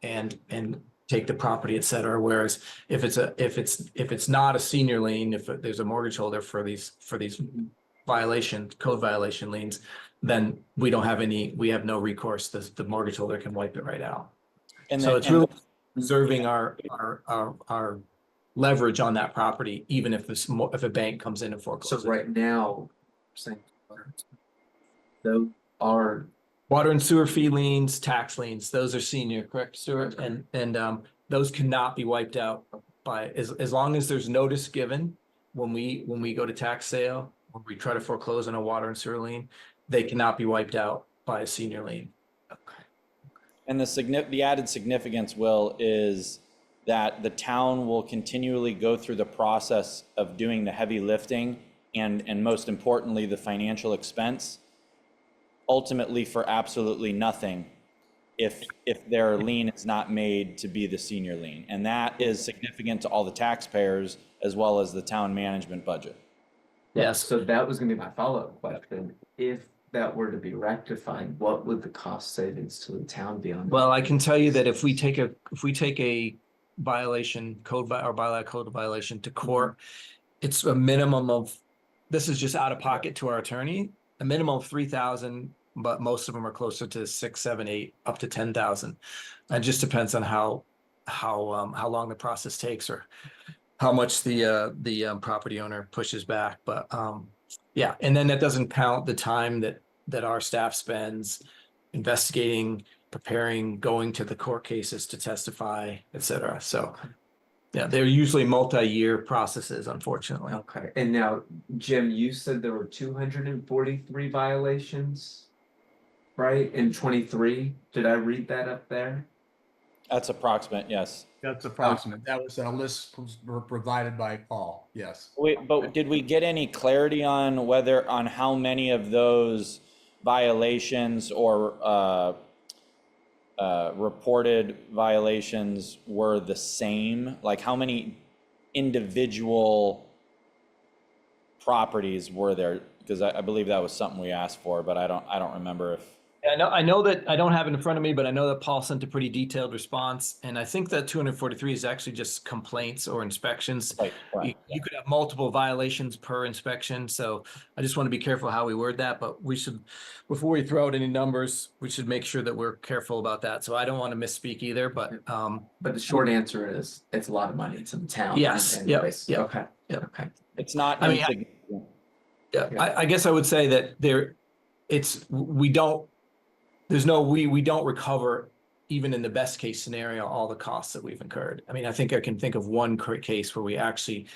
E: and take the property, et cetera. Whereas if it's not a senior lien, if there's a mortgage holder for these code violation liens, then we have no recourse. The mortgage holder can wipe it right out.
G: And
E: So
G: then-
E: it's
G: and
E: really preserving our leverage on that property, even if if a bank comes in and
I: So
E: forecloses.
I: right now, saying those are
E: Water and sewer fee liens, tax liens, those are senior, correct, Stuart? And those cannot be wiped out by, as long as there's notice given when we go to tax sale, when we try to foreclose on a water and sewer lien, they cannot be wiped out by a senior lien.
G: And the added significance, Will, is that the town will continually go through the process of doing the heavy lifting and most importantly, the financial expense, ultimately for absolutely nothing if their lien is not made to be the senior lien. And that is significant to all the taxpayers as well as the town management budget.
E: Yes.
I: So that was gonna be my follow-up question. If that were to be rectified, what would the cost savings to the town be on?
E: Well, I can tell you that if we take a violation or bylaw code violation to court, it's a minimum of, this is just out of pocket to our attorney, a minimum of 3,000, but most of them are closer to 6, 7, 8, up to 10,000. It just depends on how long the process takes or how much the property owner pushes back. But yeah, and then that doesn't count the time that our staff spends investigating, preparing, going to the court cases to testify, et cetera. So yeah, they're usually multi-year processes, unfortunately.
I: Okay, and now, Jim, you said there were 243 violations, right, in 23? Did I read that up there?
G: That's approximate, yes.
C: That's approximate. That was a list provided by Paul, yes.
G: Wait, but did we get any clarity on how many of those violations or reported violations were the same? Like how many individual properties were there? Because I believe that was something we asked for, but I don't remember if.
E: Yeah, I know that I don't have it in front of me, but I know that Paul sent a pretty detailed response. And I think that 243 is actually just complaints or inspections.
G: Right,
E: You could have multiple violations per inspection. So I just want to be careful how we word that, but we should, before we throw out any numbers, we should make sure that we're careful about that. So I don't want to misspeak either, but
I: But the short answer is, it's a lot of money to the town.
E: Yes, yep,
I: anyways.
E: yep,
I: Okay,
E: yep.
I: okay.
G: It's not
E: I mean,
G: insignificant.
E: Yeah,
I: Yeah.
E: I guess I would say that we don't recover, even in the best case scenario, all the costs that we've incurred. I mean, I think I can think of one case where we actually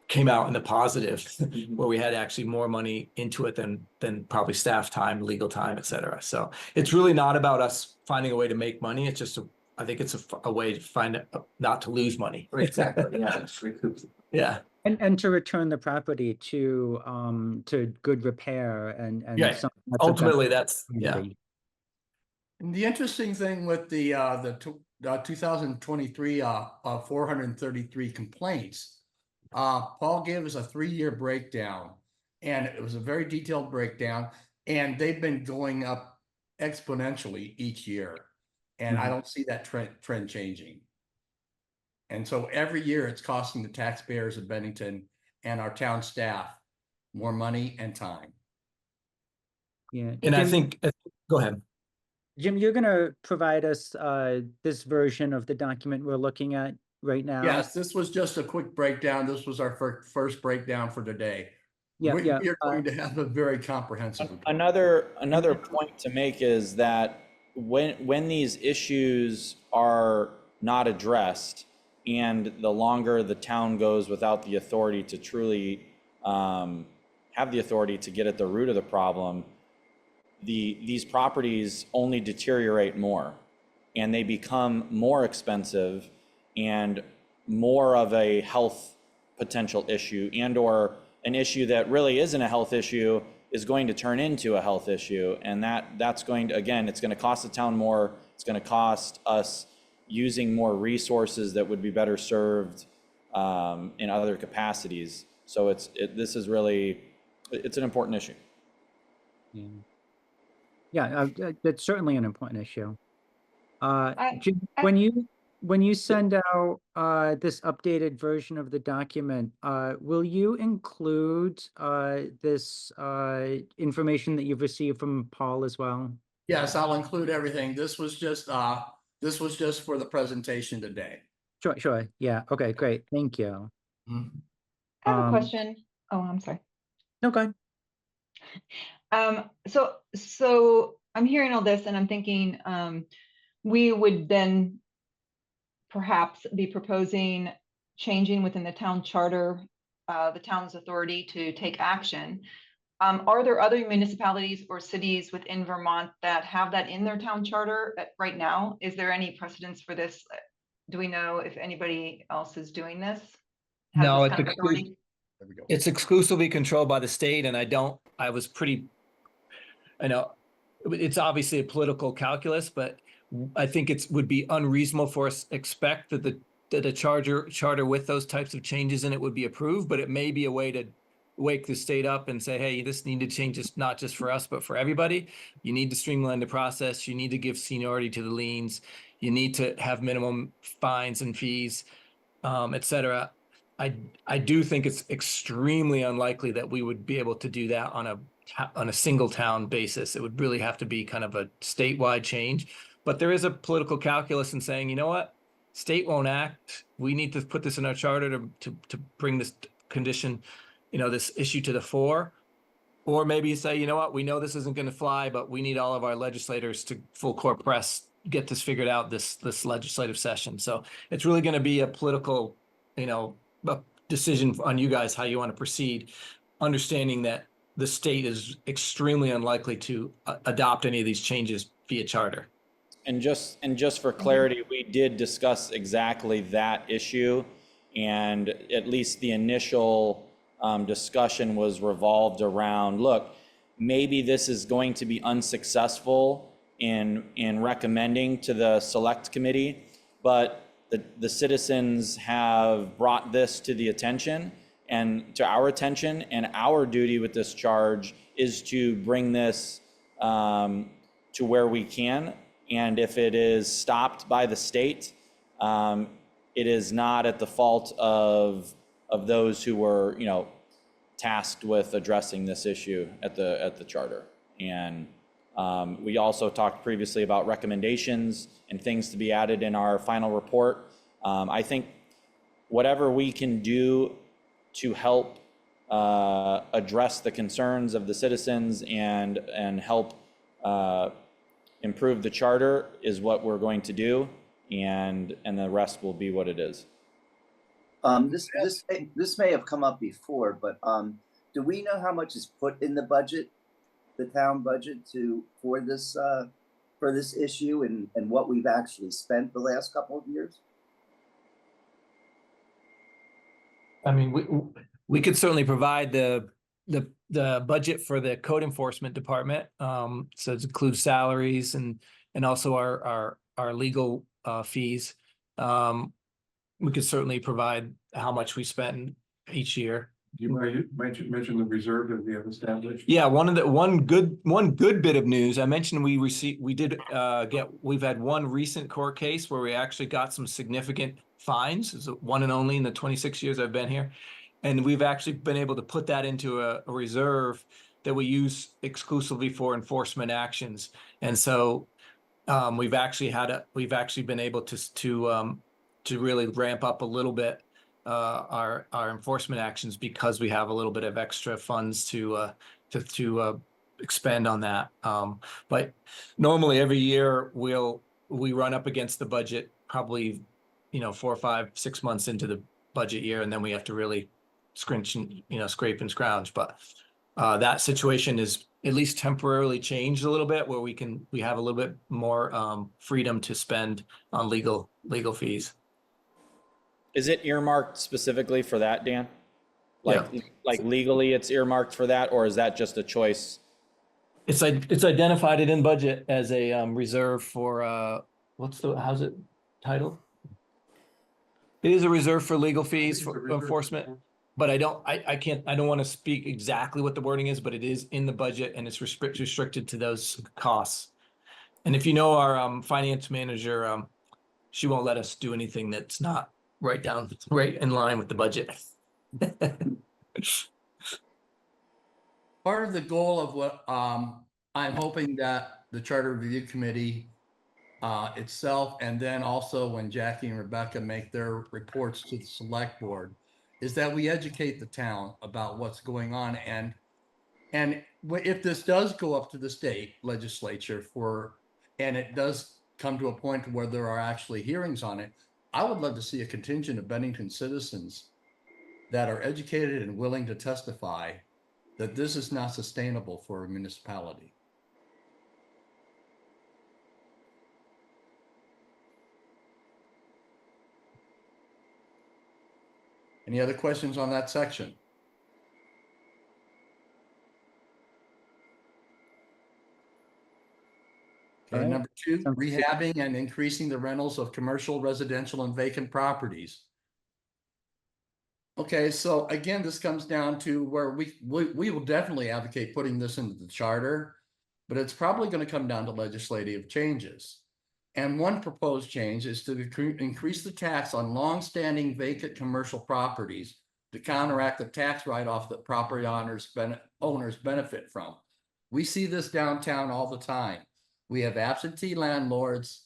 E: came out in the positive, where we had actually more money into it than probably staff time, legal time, et cetera. So it's really not about us finding a way to make money. It's just I think it's a way to find not to lose money.
I: Exactly, yeah, it's recouped.
E: Yeah.
A: And to return the property to good repair and
E: Yeah,
A: something that's a
E: ultimately
A: benefit
E: that's,
A: to the
E: yeah.
A: community.
C: And the interesting thing with the 2023 433 complaints, Paul gave us a 3-year breakdown, and it was a very detailed breakdown, and they've been going up exponentially each year, and I don't see that trend changing. And so every year it's costing the taxpayers of Bennington and our town staff more money and time.
A: Yeah.
E: And I
A: Jim,
E: think, go ahead.
A: Jim, you're gonna provide us this version of the document we're looking at right now?
C: Yes, this was just a quick breakdown. This was our first breakdown for today.
A: Yeah,
C: We
A: yeah.
C: are going to have a very comprehensive report.
G: Another point to make is that when these issues are not addressed, and the longer the town goes without the authority to truly have the authority to get at the root of the problem, these properties only deteriorate more, and they become more expensive and more of a health potential issue, and or an issue that really isn't a health issue is going to turn into a health issue. And that's going to, again, it's going to cost the town more. It's going to cost us using more resources that would be better served in other capacities. So this is really, it's an important issue.
A: Yeah. Yeah, that's certainly an important issue. Jim,
D: I-
A: when you send out this updated version of the document, will you include this information that you've received from Paul as well?
C: Yes, I'll include everything. This was just for the presentation today.
A: Sure, sure. Yeah. Okay, great. Thank you.
C: Mhm.
D: I have a
A: Um,
D: question. Oh, I'm sorry.
A: Okay.
D: So I'm hearing all this and I'm thinking, we would then perhaps be proposing changing within the town charter, the town's authority to take action. Are there other municipalities or cities within Vermont that have that in their town charter right now? Is there any precedence for this? Do we know if anybody else is doing this? Has
E: No,
D: this
E: it's
D: kind of authority?
C: There we go.
E: It's exclusively controlled by the state, and I was pretty, I know, it's obviously a political calculus, but I think would be unreasonable for us to expect that the charter with those types of changes in it would be approved, but it may be a way to wake the state up and say, hey, this need to change, this not just for us, but for everybody. You need to streamline the process. You need to give seniority to the liens. You need to have minimum fines and fees, et cetera. I do think it's extremely unlikely that we would be able to do that on a single town basis. It would really have to be kind of a statewide change. But there is a political calculus in saying, you know what, state won't act. We need to put this in our charter to bring this condition, this issue to the fore. Or maybe you say, you know what, we know this isn't going to fly, but we need all of our legislators to full court press, get this figured out this legislative session. So it's really going to be a political, a decision on you guys how you want to proceed, understanding that the state is extremely unlikely to adopt any of these changes via charter.
G: And just for clarity, we did discuss exactly that issue, and at least the initial discussion was revolved around, look, maybe this is going to be unsuccessful in recommending to the select committee, but the citizens have brought this to the attention and to our attention, and our duty with this charge is to bring this to where we can. And if it is stopped by the state, it is not at the fault of those who were, tasked with addressing this issue at the charter. And we also talked previously about recommendations and things to be added in our final report. I think whatever we can do to help address the concerns of the citizens and help improve the charter is what we're going to do, and the rest will be what it is.
H: This may have come up before, but do we know how much is put in the budget, the town budget, for this issue, and what we've actually spent the last couple of years?
E: I mean, we could certainly provide the budget for the code enforcement department. So it includes salaries and also our legal fees. We could certainly provide how much we spend each year.
B: You mentioned the reserve that we have established.
E: Yeah, one good bit of news I mentioned, we've had one recent court case where we actually got some significant fines. It's one and only in the 26 years I've been here, and we've actually been able to put that into a reserve that we use exclusively for enforcement actions. And so we've actually been able to really ramp up a little bit our enforcement actions because we have a little bit of extra funds to expend on that. But normally every year we run up against the budget probably 4, 5, 6 months into the budget year, and then we have to really scrape and scrounge. But that situation is at least temporarily changed a little bit, where we have a little bit more freedom to spend on legal fees.
G: Is it earmarked specifically for that, Dan? Like legally it's earmarked for that, or is that just a choice?
E: It's like, it's identified it in budget as a reserve for, how's it titled? It is a reserve for legal fees for enforcement, but I don't want to speak exactly what the wording is, but it is in the budget and it's restricted to those costs. And if you know our finance manager, she won't let us do anything that's not right in line with the budget.
C: Part of the goal of what I'm hoping that the Charter Review Committee itself, and then also when Jackie and Rebecca make their reports to the select board, is that we educate the town about what's going on. And if this does go up to the state legislature and it does come to a point where there are actually hearings on it, I would love to see a contingent of Bennington citizens that are educated and willing to testify that this is not sustainable for a municipality. Any other questions on that section? Okay,
A: All right.
C: number 2,
A: Sounds good.
C: rehabbing and increasing the rentals of commercial, residential, and vacant properties. Okay, so again, this comes down to where we will definitely advocate putting this into the charter, but it's probably going to come down to legislative changes. And one proposed change is to increase the tax on long-standing vacant commercial properties to counteract the tax write-off that property owners benefit from. We see this downtown all the time. We have absentee landlords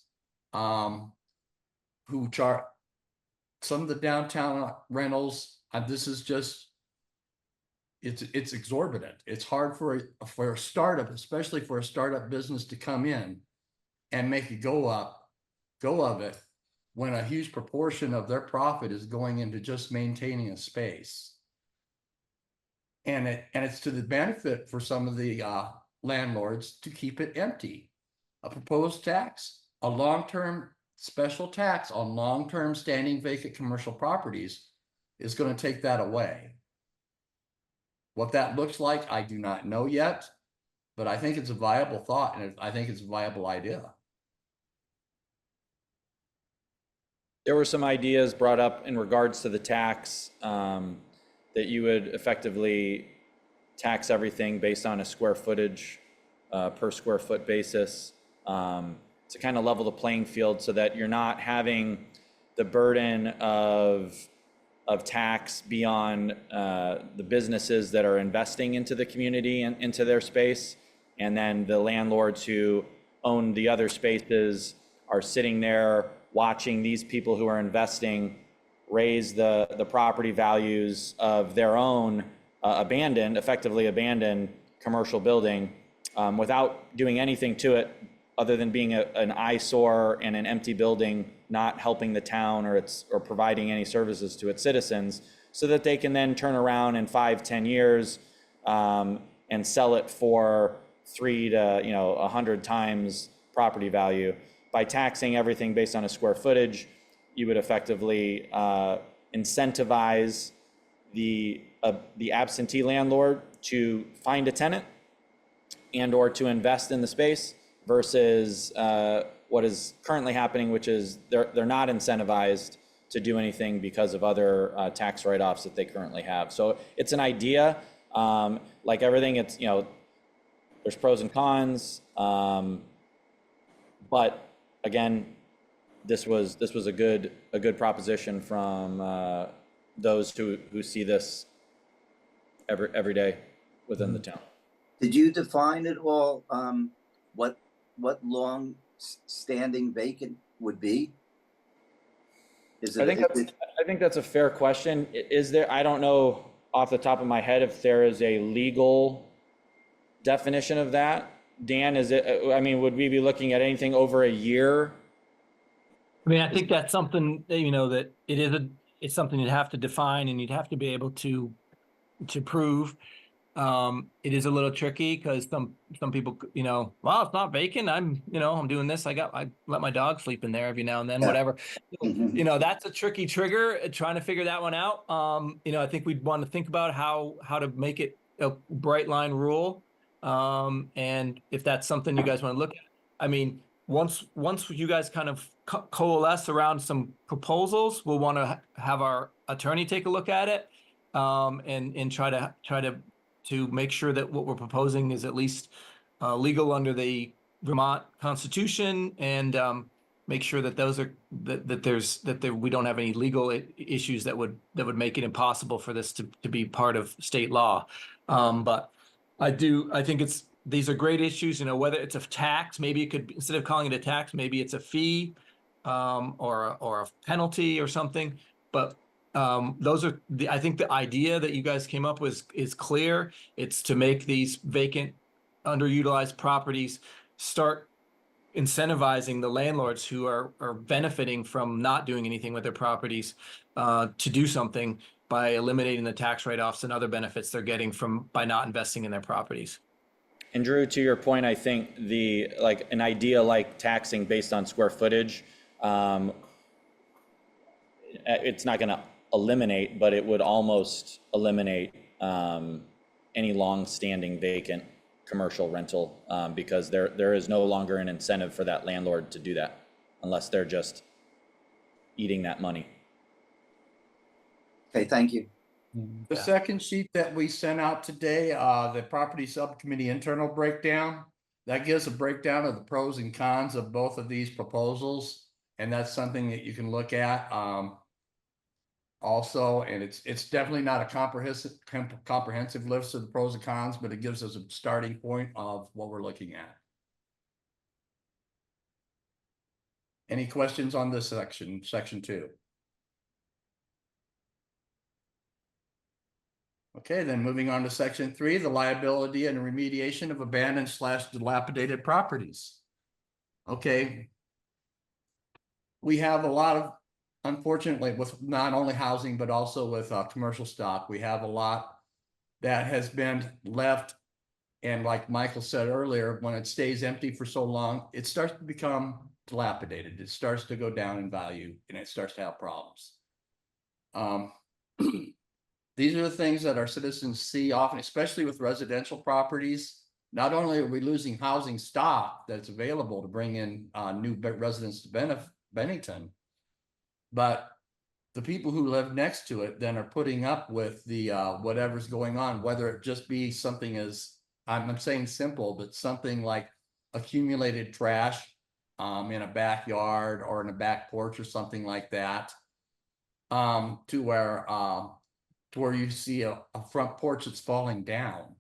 C: who charge some of the downtown rentals. This is just, it's exorbitant. It's hard for a startup, especially for a startup business, to come in and make a go of it when a huge proportion of their profit is going into just maintaining a space. And it's to the benefit for some of the landlords to keep it empty. A proposed tax, a long-term special tax on long-term standing vacant commercial properties, is going to take that away. What that looks like, I do not know yet, but I think it's a viable thought, and I think it's a viable idea.
G: There were some ideas brought up in regards to the tax, that you would effectively tax everything based on a square footage, per square foot basis, to kind of level the playing field so that you're not having the burden of tax beyond the businesses that are investing into the community and into their space. And then the landlords who own the other spaces are sitting there watching these people who are investing raise the property values of their own effectively abandoned commercial building, without doing anything to it other than being an eyesore and an empty building, not helping the town or providing any services to its citizens, so that they can then turn around in 5-10 years and sell it for 3 to 100 times property value. By taxing everything based on a square footage, you would effectively incentivize the absentee landlord to find a tenant and or to invest in the space, versus what is currently happening, which is they're not incentivized to do anything because of other tax write-offs that they currently have. So it's an idea, like everything. It's there's pros and cons, but again, this was a good proposition from those who see this every day within the town.
H: Did you define at all what long standing vacant would be?
G: I think that's a fair question. Is there? I don't know off the top of my head if there is a legal definition of that. Dan, is it? I mean, would we be looking at anything over a year?
E: I mean, I think that's something that, that it's something you'd have to define, and you'd have to be able to prove. It is a little tricky because some people, well, it's not vacant. I'm doing this. I let my dog sleep in there every now and then,
H: Yeah.
E: whatever.
H: Mhm.
E: That's a tricky trigger, trying to figure that one out. I think we'd want to think about how to make it a bright line rule. And if that's something you guys want to look at, I mean, once you guys kind of coalesce around some proposals, we'll want to have our attorney take a look at it. And try to make sure that what we're proposing is at least legal under the Vermont Constitution, and make sure that those are that we don't have any legal issues that would make it impossible for this to be part of state law. But I think these are great issues. Whether it's a tax, maybe it could, instead of calling it a tax, maybe it's a fee, or a penalty or something. But I think the idea that you guys came up with is clear. It's to make these vacant, underutilized properties start incentivizing the landlords who are benefiting from not doing anything with their properties, to do something by eliminating the tax write-offs and other benefits they're getting by not investing in their properties.
G: And Drew, to your point, I think an idea like taxing based on square footage, it's not going to eliminate, but it would almost eliminate any long-standing vacant commercial rental, because there is no longer an incentive for that landlord to do that unless they're just eating that money.
H: Okay, thank you.
C: The second sheet that we sent out today, the property subcommittee internal breakdown, that gives a breakdown of the pros and cons of both of these proposals. And that's something that you can look at. Also, and it's definitely not a comprehensive list of the pros and cons, but it gives us a starting point of what we're looking at. Any questions on this section 2? Okay, then moving on to section 3, the liability and remediation of abandoned / dilapidated properties. Okay. We have a lot of, unfortunately, with not only housing, but also with commercial stock, we have a lot that has been left. And like Michael said earlier, when it stays empty for so long, it starts to become dilapidated. It starts to go down in value and it starts to have problems. These are the things that our citizens see often, especially with residential properties. Not only are we losing housing stock that's available to bring in new residents to Bennington, but the people who live next to it then are putting up with the whatever's going on, whether it just be something as, I'm saying simple, but something like accumulated trash in a backyard or in a back porch or something like that, to where you see a front porch that's falling down.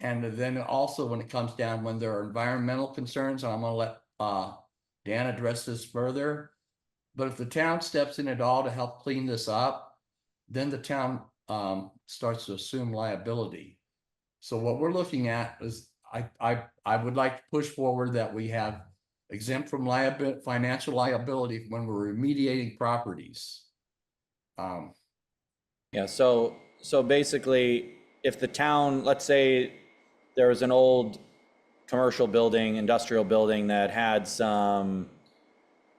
C: And then also when it comes down, when there are environmental concerns, and I'm going to let Dan address this further, but if the town steps in at all to help clean this up, then the town starts to assume liability. So what we're looking at is, I would like to push forward that we have exempt from financial liability when we're remediating properties.
G: Yeah, so basically, if the town, let's say there was an old commercial building, industrial building that had some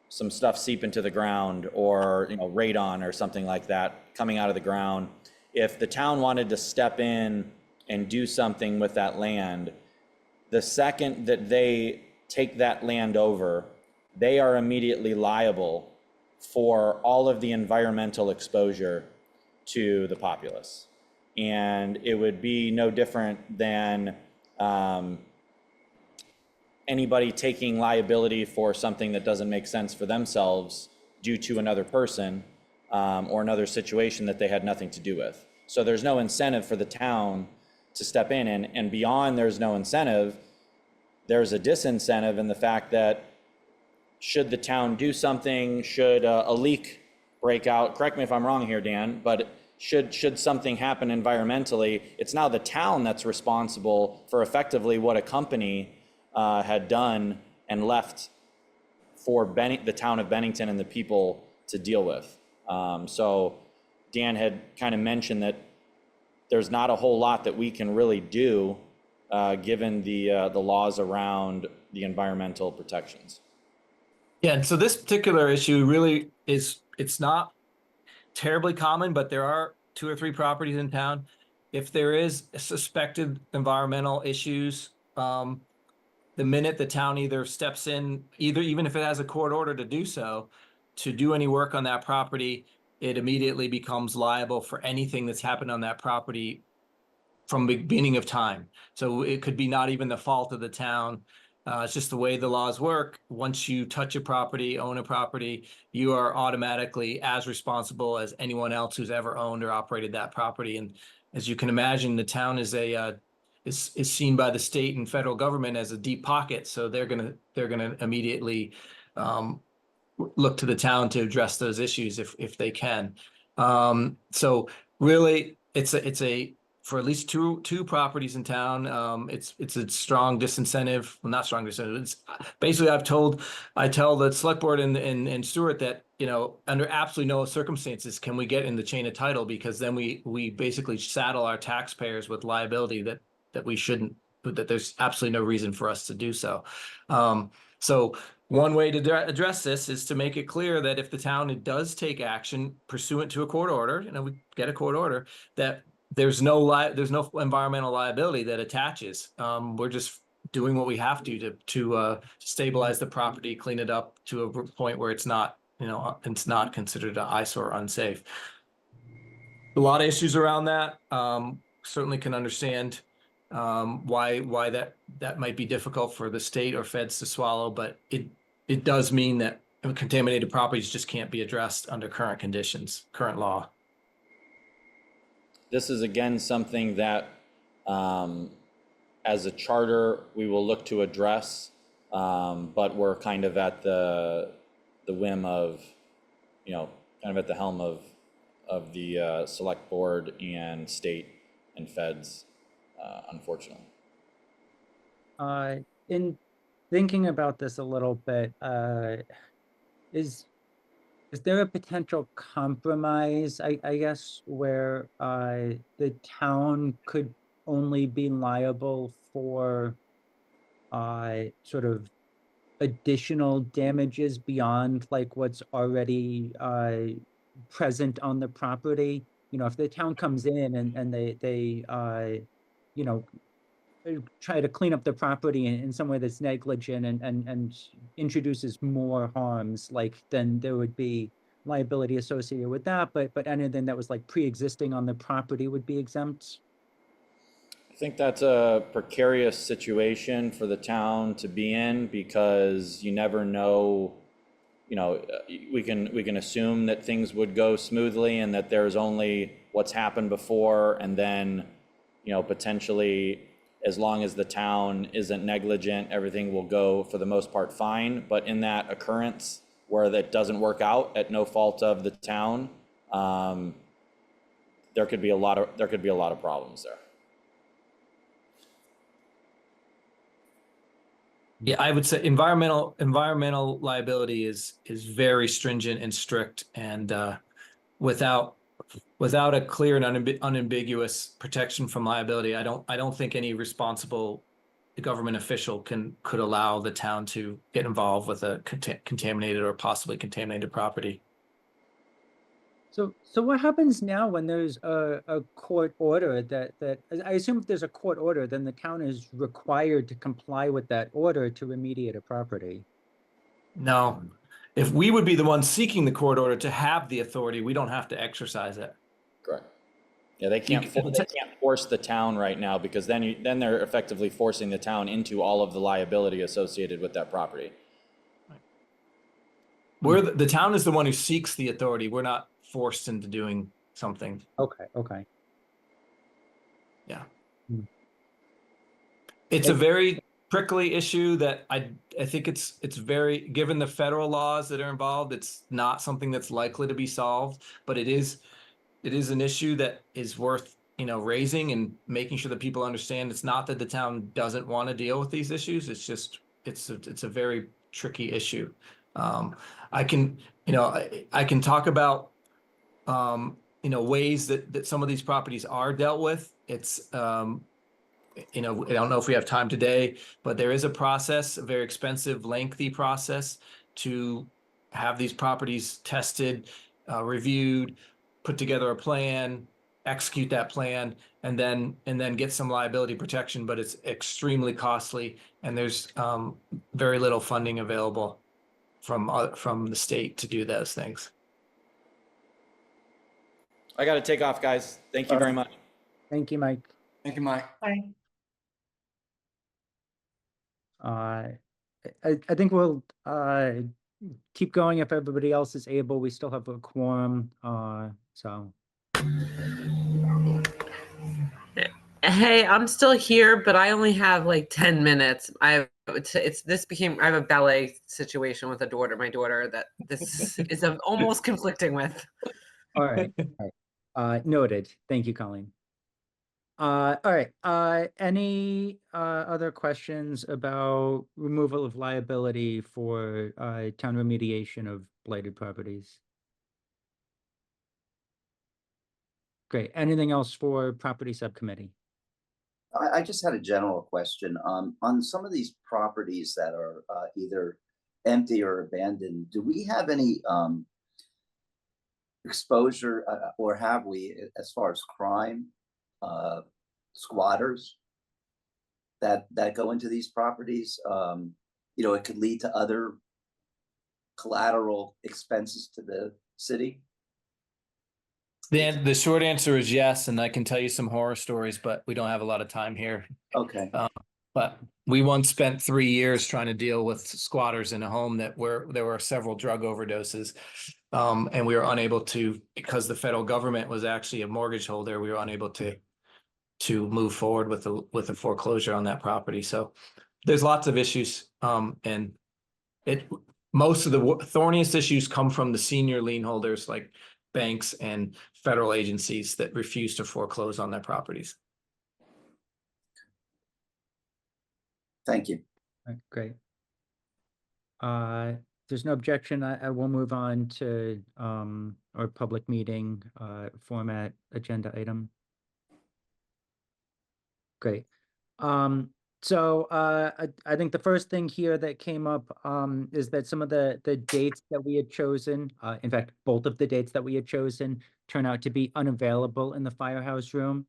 G: stuff seep into the ground, or radon or something like that coming out of the ground. If the town wanted to step in and do something with that land, the second that they take that land over, they are immediately liable for all of the environmental exposure to the populace. And it would be no different than anybody taking liability for something that doesn't make sense for themselves due to another person, or another situation that they had nothing to do with. So there's no incentive for the town to step in, and beyond there's no incentive, there's a disincentive in the fact that should the town do something, should a leak break out, correct me if I'm wrong here, Dan, but should something happen environmentally, it's now the town that's responsible for effectively what a company had done and left for the town of Bennington and the people to deal with. So Dan had kind of mentioned that there's not a whole lot that we can really do, given the laws around the environmental protections.
E: Yeah, and so this particular issue really is, it's not terribly common, but there are 2 or 3 properties in town. If there is suspected environmental issues, the minute the town either steps in, even if it has a court order to do so, to do any work on that property, it immediately becomes liable for anything that's happened on that property from the beginning of time. So it could be not even the fault of the town. It's just the way the laws work. Once you touch a property, own a property, you are automatically as responsible as anyone else who's ever owned or operated that property. And as you can imagine, the town is is seen by the state and federal government as a deep pocket. So they're gonna immediately look to the town to address those issues if they can. So really, it's a for at least two properties in town. It's a strong disincentive. Well, not strong disincentive. It's basically I tell the select board and Stuart that, under absolutely no circumstances can we get in the chain of title, because then we basically saddle our taxpayers with liability that we shouldn't, that there's absolutely no reason for us to do so. So one way to address this is to make it clear that if the town does take action pursuant to a court order, we get a court order, that there's no environmental liability that attaches. We're just doing what we have to stabilize the property, clean it up to a point where it's not considered an eyesore or unsafe. A lot of issues around that. Certainly can understand why that might be difficult for the state or feds to swallow, but it does mean that contaminated properties just can't be addressed under current conditions, current law.
G: This is again something that, as a charter, we will look to address, but we're kind of at the whim of, kind of at the helm of the select board and state and feds, unfortunately.
A: In thinking about this a little bit, is there a potential compromise, I guess, where the town could only be liable for sort of additional damages beyond like what's already present on the property? If the town comes in and they try to clean up the property in some way that's negligent and introduces more harms, then there would be liability associated with that, but anything that was like pre-existing on the property would be exempt.
G: I think that's a precarious situation for the town to be in, because you never know, we can assume that things would go smoothly and that there's only what's happened before, and then, potentially, as long as the town isn't negligent, everything will go for the most part fine. But in that occurrence where that doesn't work out at no fault of the town, there could be a lot of problems there.
E: Yeah, I would say environmental liability is very stringent and strict, and without a clear and unambiguous protection from liability, I don't think any responsible government official could allow the town to get involved with a contaminated or possibly contaminated property.
A: So what happens now when there's a court order that I assume if there's a court order, then the town is required to comply with that order to remediate a property?
E: No, if we would be the ones seeking the court order to have the authority, we don't have to exercise it.
G: Correct. Yeah, they can't force the town right now, because then they're effectively forcing the town into all of the liability associated with that property.
E: The town is the one who seeks the authority. We're not forced into doing something.
A: Okay.
E: Yeah.
A: Hmm.
E: It's a very prickly issue that I think it's very, given the federal laws that are involved, it's not something that's likely to be solved, but it is an issue that is worth, raising and making sure that people understand. It's not that the town doesn't want to deal with these issues. It's just, it's a very tricky issue. I can talk about ways that some of these properties are dealt with. It's, I don't know if we have time today, but there is a process, a very expensive, lengthy process to have these properties tested, reviewed, put together a plan, execute that plan, and then get some liability protection, but it's extremely costly, and there's very little funding available from the state to do those things.
G: I got to take off, guys. Thank you very much.
A: Thank you, Mike.
C: Thank you, Mike.
D: Bye.
A: I think we'll keep going if everybody else is able. We still have a quorum, so.
F: Hey, I'm still here, but I only have like 10 minutes. I have a ballet situation with my daughter that this is almost conflicting with.
A: All right. Noted. Thank you, Colleen. All right. Any other questions about removal of liability for town remediation of blighted properties? Great. Anything else for property subcommittee?
H: I just had a general question. On some of these properties that are either empty or abandoned, do we have any exposure or have we, as far as crime, squatters that go into these properties? It could lead to other collateral expenses to the city.
E: The short answer is yes, and I can tell you some horror stories, but we don't have a lot of time here.
H: Okay.
E: But we once spent 3 years trying to deal with squatters in a home there were several drug overdoses. And we were unable to, because the federal government was actually a mortgage holder, we were unable to move forward with a foreclosure on that property. So there's lots of issues. And most of the thorniest issues come from the senior lien holders like banks and federal agencies that refuse to foreclose on their properties.
H: Thank you.
A: All right, great. There's no objection. I will move on to our public meeting format agenda item. Great. So I think the first thing here that came up is that some of the dates that we had chosen, in fact, both of the dates that we had chosen turn out to be unavailable in the firehouse room.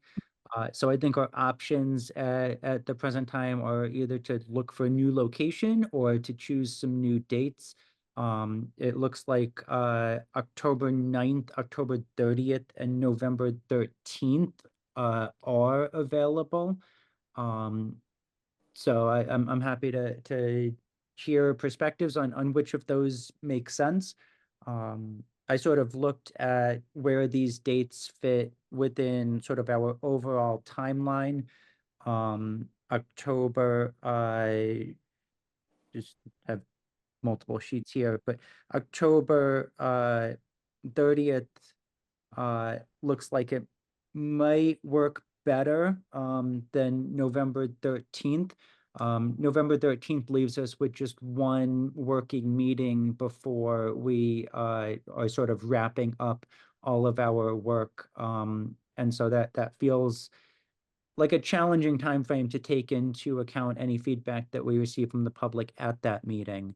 A: So I think our options at the present time are either to look for a new location or to choose some new dates. It looks like October 9th, October 30th, and November 13th are available. So I'm happy to hear perspectives on which of those make sense. I sort of looked at where these dates fit within sort of our overall timeline. October, I just have multiple sheets here, but October 30th looks like it might work better than November 13th. November 13th leaves us with just one working meeting before we are sort of wrapping up all of our work. And so that feels like a challenging time frame to take into account any feedback that we receive from the public at that meeting.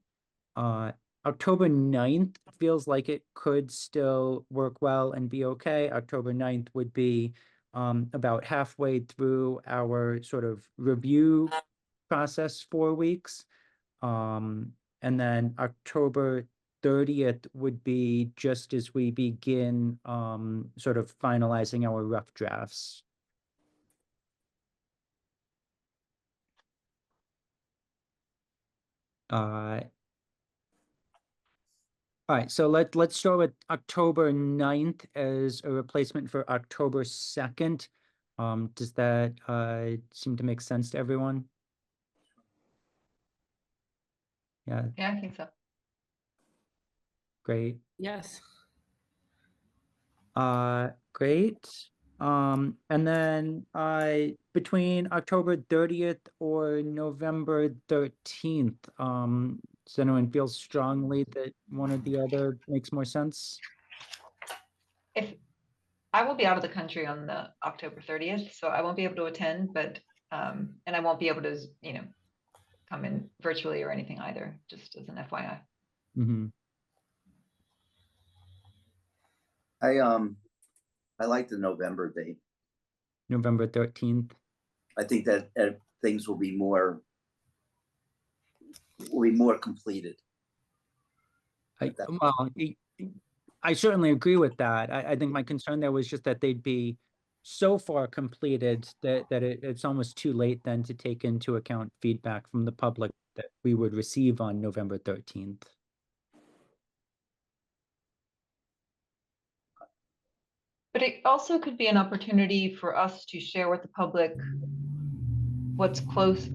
A: October 9th feels like it could still work well and be okay. October 9th would be about halfway through our sort of review process, 4 weeks. And then October 30th would be just as we begin sort of finalizing our rough drafts. All right, so let's start with October 9th as a replacement for October 2nd. Does that seem to make sense to everyone? Yeah,
D: Yeah, I think so.
A: great.
F: Yes.
A: Great. And then between October 30th or November 13th, does anyone feel strongly that one or the other makes more sense?
D: If I will be out of the country on the October 30th, so I won't be able to attend, but, and I won't be able to, come in virtually or anything either, just as an FYI.
A: Hmm.
H: I like the November date.
A: November 13th.
H: I think that things will be more completed. That-
A: Well, I certainly agree with that. I think my concern there was just that they'd be so far completed that it's almost too late then to take into account feedback from the public that we would receive on November 13th.
D: But it also could be an opportunity for us to share with the public what's close,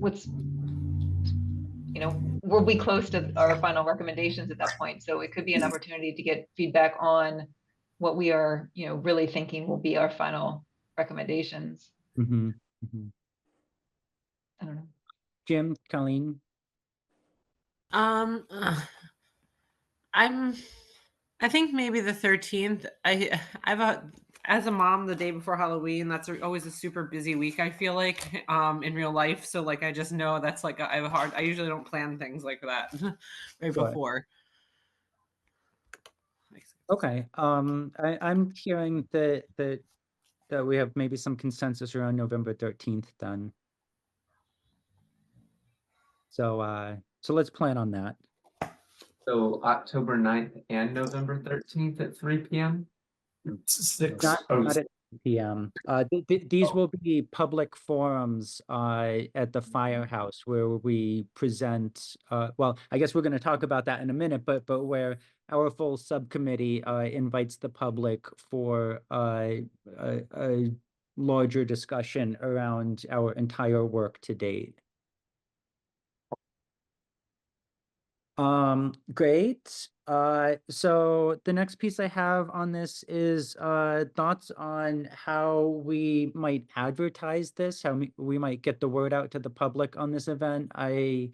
D: we'll be close to our final recommendations at that point. So it could be an opportunity to get feedback on what we are, really thinking will be our final recommendations.
A: Hmm. Hmm.
D: I don't know.
A: Jim, Colleen,
F: Um, I think maybe the 13th. As a mom, the day before Halloween, that's always a super busy week, I feel like, in real life. So like, I just know that's like, I usually don't plan things like that right
A: Sure.
F: before.
A: Okay, I'm hearing that we have maybe some consensus around November 13th then. So let's plan on that.
I: So October 9th and November 13th at 3 p.m.
E: Six.
A: Not at PM. These will be public forums at the firehouse where we present, well, I guess we're going to talk about that in a minute, but where our full subcommittee invites the public for a larger discussion around our entire work to date. Great. So the next piece I have on this is thoughts on how we might advertise this, how we might get the word out to the public on this event. I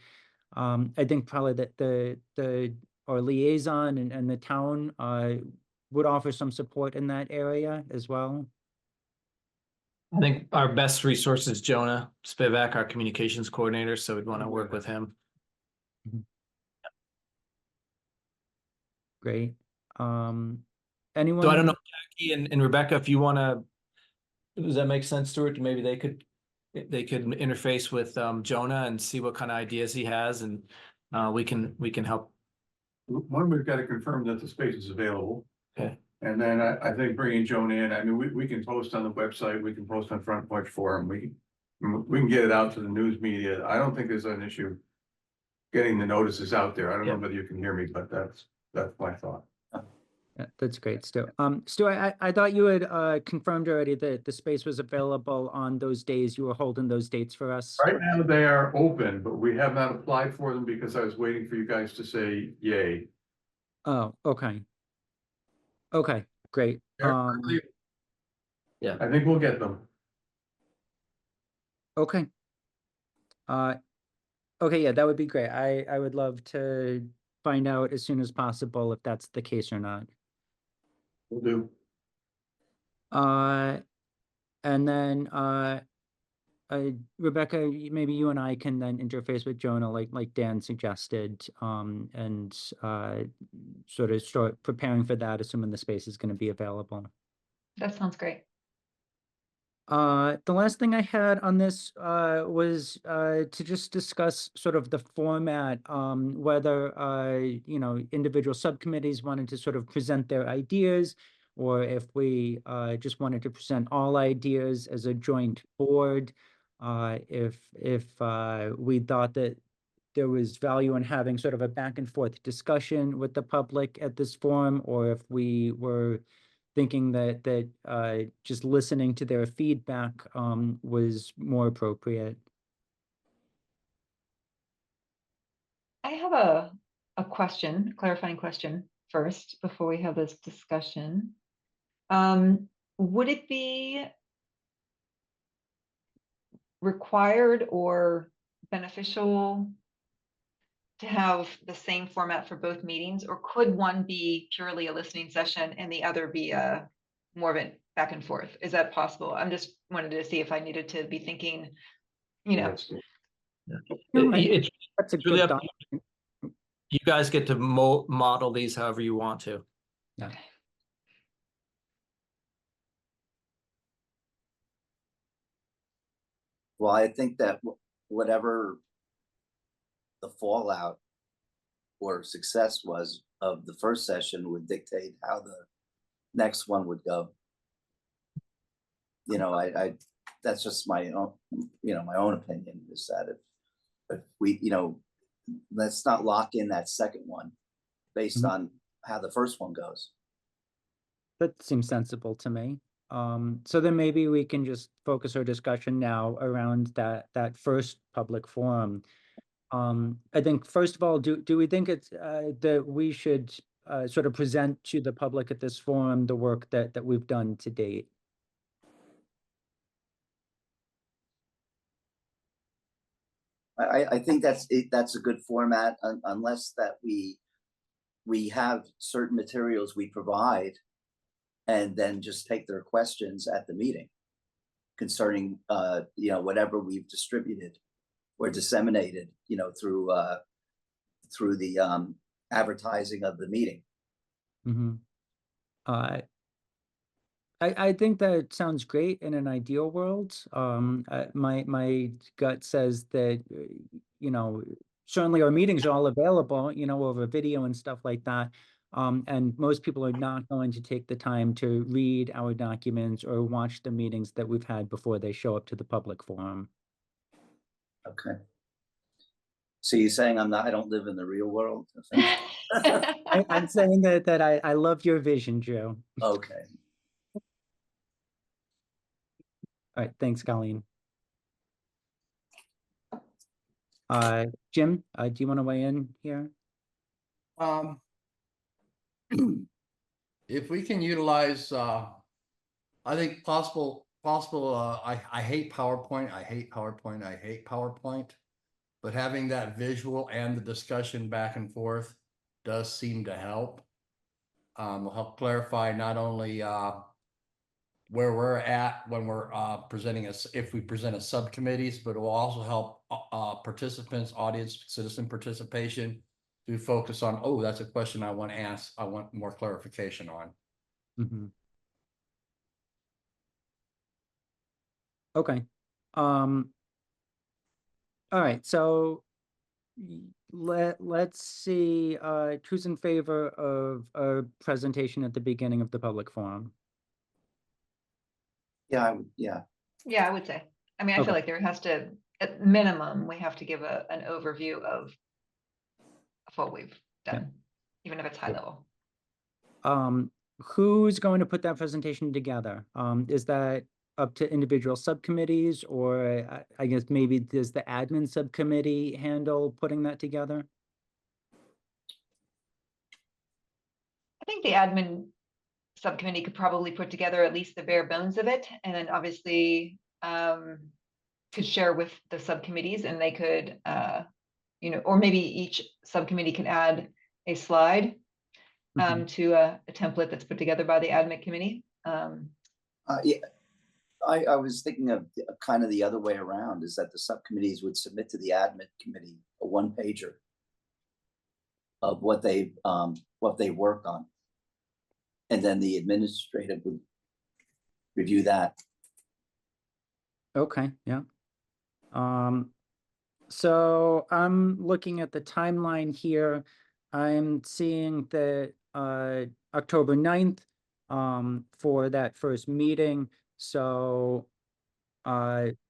A: think probably that our liaison and the town would offer some support in that area as well.
E: I think our best resource is Jonah Spivak, our communications coordinator, so we'd want to work with him.
A: Great.
E: So
A: Anyone?
E: I don't know, Jackie and Rebecca, if you want to, does that make sense, Stuart? Maybe they could interface with Jonah and see what kind of ideas he has, and we can help.
B: One, we've got to confirm that the space is available.
E: Okay.
B: And then I think bringing Joan in, I mean, we can post on the website, we can post on Front Porch Forum, we can get it out to the news media. I don't think there's an issue getting the notices out there. I don't know
E: Yeah.
B: whether you can hear me, but that's my thought.
A: Yeah, that's great, Stu. Stu, I thought you had confirmed already that the space was available on those days. You were holding those dates for us.
B: Right now, they are open, but we have not applied for them because I was waiting for you guys to say yay.
A: Oh, okay. Okay, great.
B: I think we'll get them.
A: Okay. Okay, yeah, that would be great. I would love to find out as soon as possible if that's the case or not.
B: We'll do.
A: And then Rebecca, maybe you and I can then interface with Jonah like Dan suggested, and sort of start preparing for that, assuming the space is going to be available.
D: That sounds great.
A: The last thing I had on this was to just discuss sort of the format, whether individual subcommittees wanted to sort of present their ideas, or if we just wanted to present all ideas as a joint board. If we thought that there was value in having sort of a back and forth discussion with the public at this forum, or if we were thinking that just listening to their feedback was more appropriate.
D: I have a question, clarifying question first, before we have this discussion. Would it be required or beneficial to have the same format for both meetings, or could one be purely a listening session and the other be a more of it back and forth. Is that possible? I'm just wanted to see if I needed to be thinking, you know,
B: Yes.
A: No, I think
E: It's
A: that's a
E: really
A: good
E: up
A: thought.
E: you guys get to model these however you want to.
H: Well, I think that whatever the fallout or success was of the first session would dictate how the next one would go. You know, I that's just my own, my own opinion is that if we, let's not lock in that second one based
A: Mhm.
H: on how the first one goes.
A: That seems sensible to me. So then maybe we can just focus our discussion now around that first public forum. I think first of all, do we think it's that we should sort of present to the public at this forum the work that we've done to date?
H: I think that's a good format unless that we have certain materials we provide and then just take their questions at the meeting concerning whatever we've distributed or disseminated through the advertising of the meeting.
A: Mm-hmm. I think that sounds great in an ideal world. My gut says that certainly our meetings are all available, over video and stuff like that. And most people are not going to take the time to read our documents or watch the meetings that we've had before they show up to the public forum.
H: Okay. So you're saying I don't live in the real world?
A: I'm saying that I love your vision, Joe.
H: Okay.
A: All right, thanks, Colleen. Jim, do you want to weigh in here?
C: If we can utilize, I think possible, I hate PowerPoint, I hate PowerPoint, I hate PowerPoint. But having that visual and the discussion back and forth does seem to help. Will help clarify not only, where we're at when we're presenting us, if we present as subcommittees, but it will also help participants, audience, citizen participation to focus on, oh, that's a question I want to ask. I want more clarification on.
A: Mm-hmm. Okay. All right, so let's see, who's in favor of a presentation at the beginning of the public forum?
H: Yeah,
D: yeah, I would say. I mean, I
A: Okay.
D: feel like there has to, at minimum, we have to give an overview of what we've done, even if it's high level.
A: Who's going to put that presentation together? Is that up to individual subcommittees, or I guess maybe does the admin subcommittee handle putting that together?
D: I think the admin subcommittee could probably put together at least the bare bones of it, and then obviously could share with the subcommittees, and they could, or maybe each subcommittee can add a slide
A: Mhm.
D: to a template that's put together by the admin committee.
H: yeah. I was thinking of kind of the other way around, is that the subcommittees would submit to the admin committee a one-pager of what they work on. And then the administrative would review that.
A: Okay, yeah. So I'm looking at the timeline here. I'm seeing that October 9th for that first meeting. So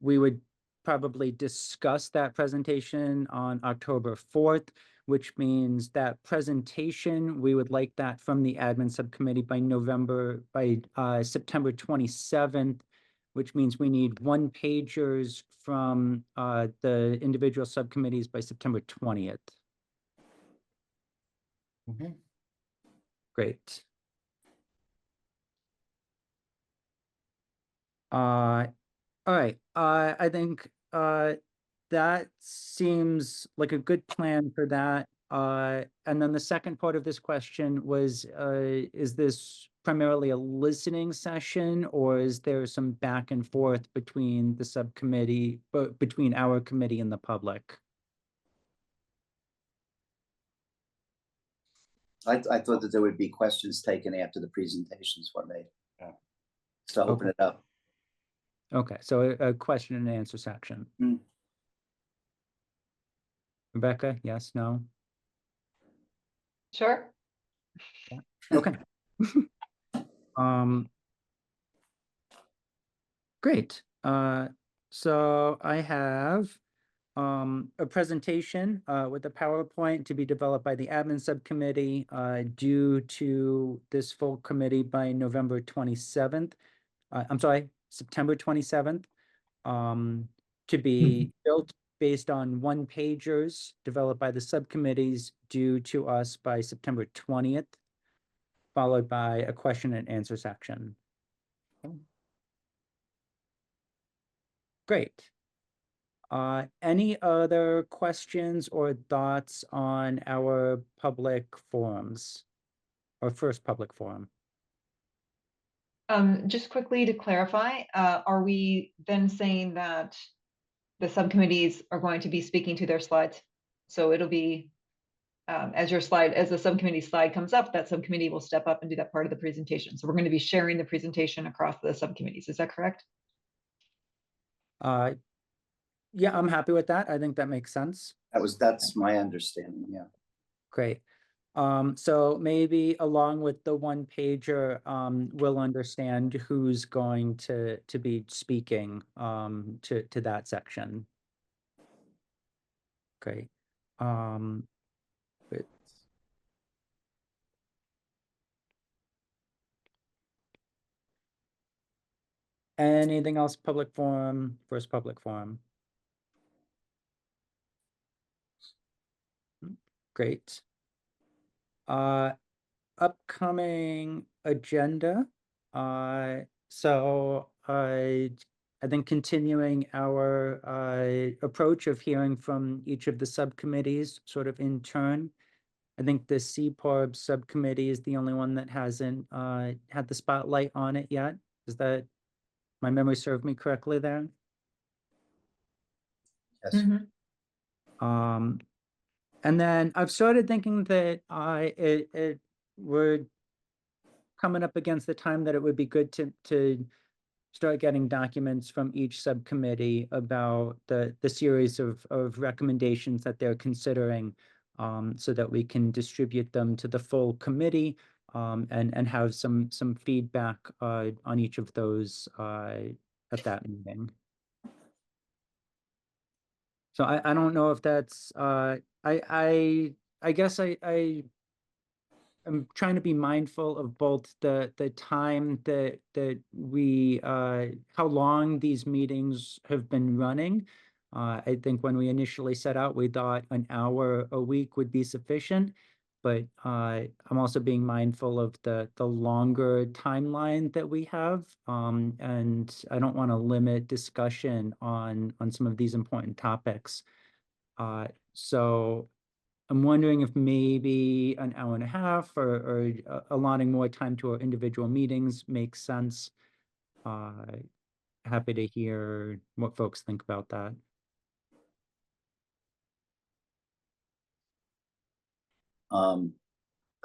A: we would probably discuss that presentation on October 4th, which means that presentation, we would like that from the admin subcommittee by September 27th, which means we need one pagers from the individual subcommittees by September 20th.
C: Mhm.
A: Great. All right, I think that seems like a good plan for that. And then the second part of this question was, is this primarily a listening session, or is there some back and forth between the subcommittee, between our committee and the public?
H: I thought that there would be questions taken after the presentations were made.
C: Yeah.
H: So open it up.
A: Okay, so a question and answer section.
H: Hmm.
A: Rebecca, yes, no?
D: Sure.
A: Okay. Um, great. So I have a presentation with a PowerPoint to be developed by the admin subcommittee due to this full committee by November 27th. I'm sorry, September 27th. To be built based on one pagers developed by the subcommittees due to us by September 20th, followed by a question and answer section. Great. Any other questions or thoughts on our public forums? Our first public forum?
D: Just quickly to clarify, are we then saying that the subcommittees are going to be speaking to their slides? So it'll be, as the subcommittee slide comes up, that subcommittee will step up and do that part of the presentation. So we're going to be sharing the presentation across the subcommittees. Is that correct?
A: Yeah, I'm happy with that. I think that makes sense.
H: That's my understanding, yeah.
A: Great. So maybe along with the one pager, we'll understand who's going to be speaking to that section. Great. But anything else? Public forum, first public forum. Great. Upcoming agenda. So I think continuing our approach of hearing from each of the subcommittees sort of in turn. I think the CPORB subcommittee is the only one that hasn't had the spotlight on it yet. Is that, my memory served me correctly there?
H: Yes.
A: And then I've started thinking that we're coming up against the time that it would be good to start getting documents from each subcommittee about the series of recommendations that they're considering, so that we can distribute them to the full committee, and have some feedback on each of those at that meeting. So I don't know if that's I guess I'm trying to be mindful of both the time that we how long these meetings have been running. I think when we initially set out, we thought an hour a week would be sufficient, but I'm also being mindful of the longer timeline that we have, and I don't want to limit discussion on some of these important topics. So I'm wondering if maybe an hour and a half or allotting more time to our individual meetings makes sense. Happy to hear what folks think about that.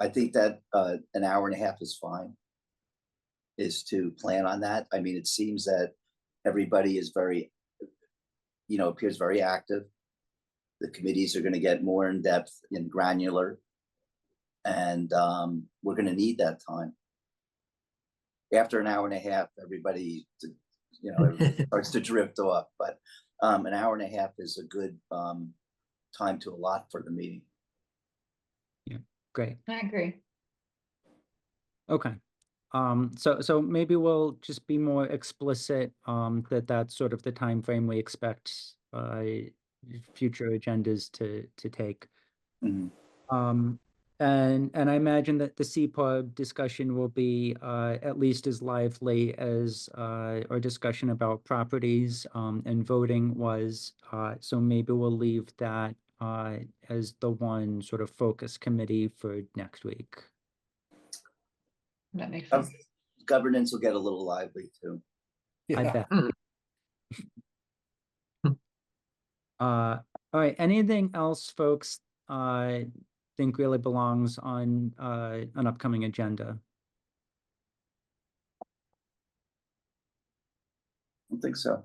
H: I think that an hour and a half is fine. Is to plan on that. I mean, it seems that everybody is very, appears very active. The committees are going to get more in depth and granular, and we're going to need that time. After an hour and a half, everybody starts to drift off, but an hour and a half is a good time to allot for the meeting.
A: Yeah, great.
D: I agree.
A: Okay. So maybe we'll just be more explicit that that's sort of the time frame we expect future agendas to take.
H: Mhm.
A: And I imagine that the CPOB discussion will be at least as lively as our discussion about properties and voting was. So maybe we'll leave that as the one sort of focus committee for next week.
D: That makes
H: Gov-
D: sense.
H: Governance will get a little lively too.
A: I
C: Yeah.
A: bet. All right, anything else, folks, think really belongs on, an upcoming agenda?
H: I don't think so.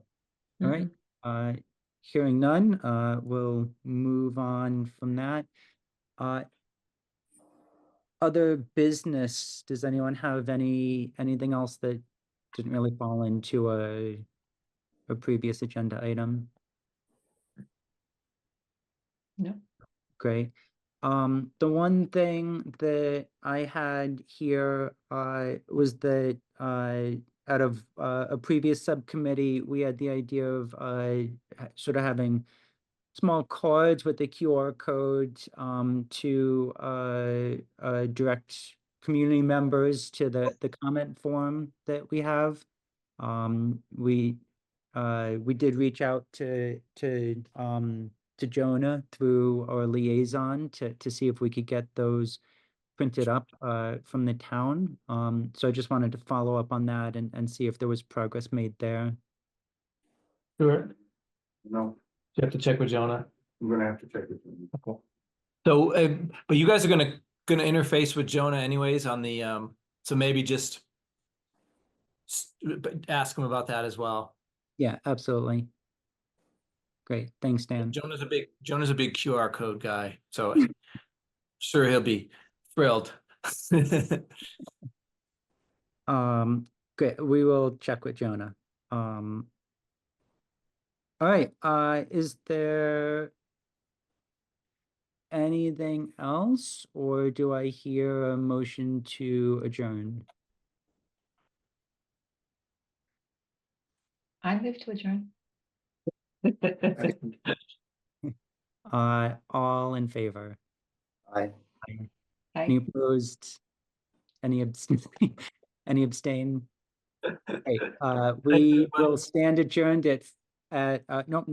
A: All right, hearing none, we'll move on from that. Other business, does anyone have anything else that didn't really fall into a previous agenda item?
D: No.
A: Great. The one thing that I had here, was that, out of, a previous subcommittee, we had the idea of, sort of having small cards with the QR code, to, direct community members to the comment form that we have. We did reach out to Jonah through our liaison to see if we could get those printed up, from the town. So I just wanted to follow up on that and see if there was progress made there.
E: Sure.
B: No,
E: You have to check with Jonah.
B: I'm gonna have to check it.
E: So, but you guys are gonna interface with Jonah anyways on the, so maybe just but ask him about that as well.
A: Yeah, absolutely. Great, thanks, Dan.
E: Jonah's a big QR code guy, so sure he'll be thrilled.
A: Great, we will check with Jonah. All right, is there anything else, or do I hear a motion to adjourn?
D: I move to adjourn.
A: All in favor?
H: I.
A: Any
D: Aye.
A: opposed? Any abstain? Any abstain? Okay, we will stand adjourned at, no,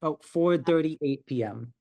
A: 4:38 PM.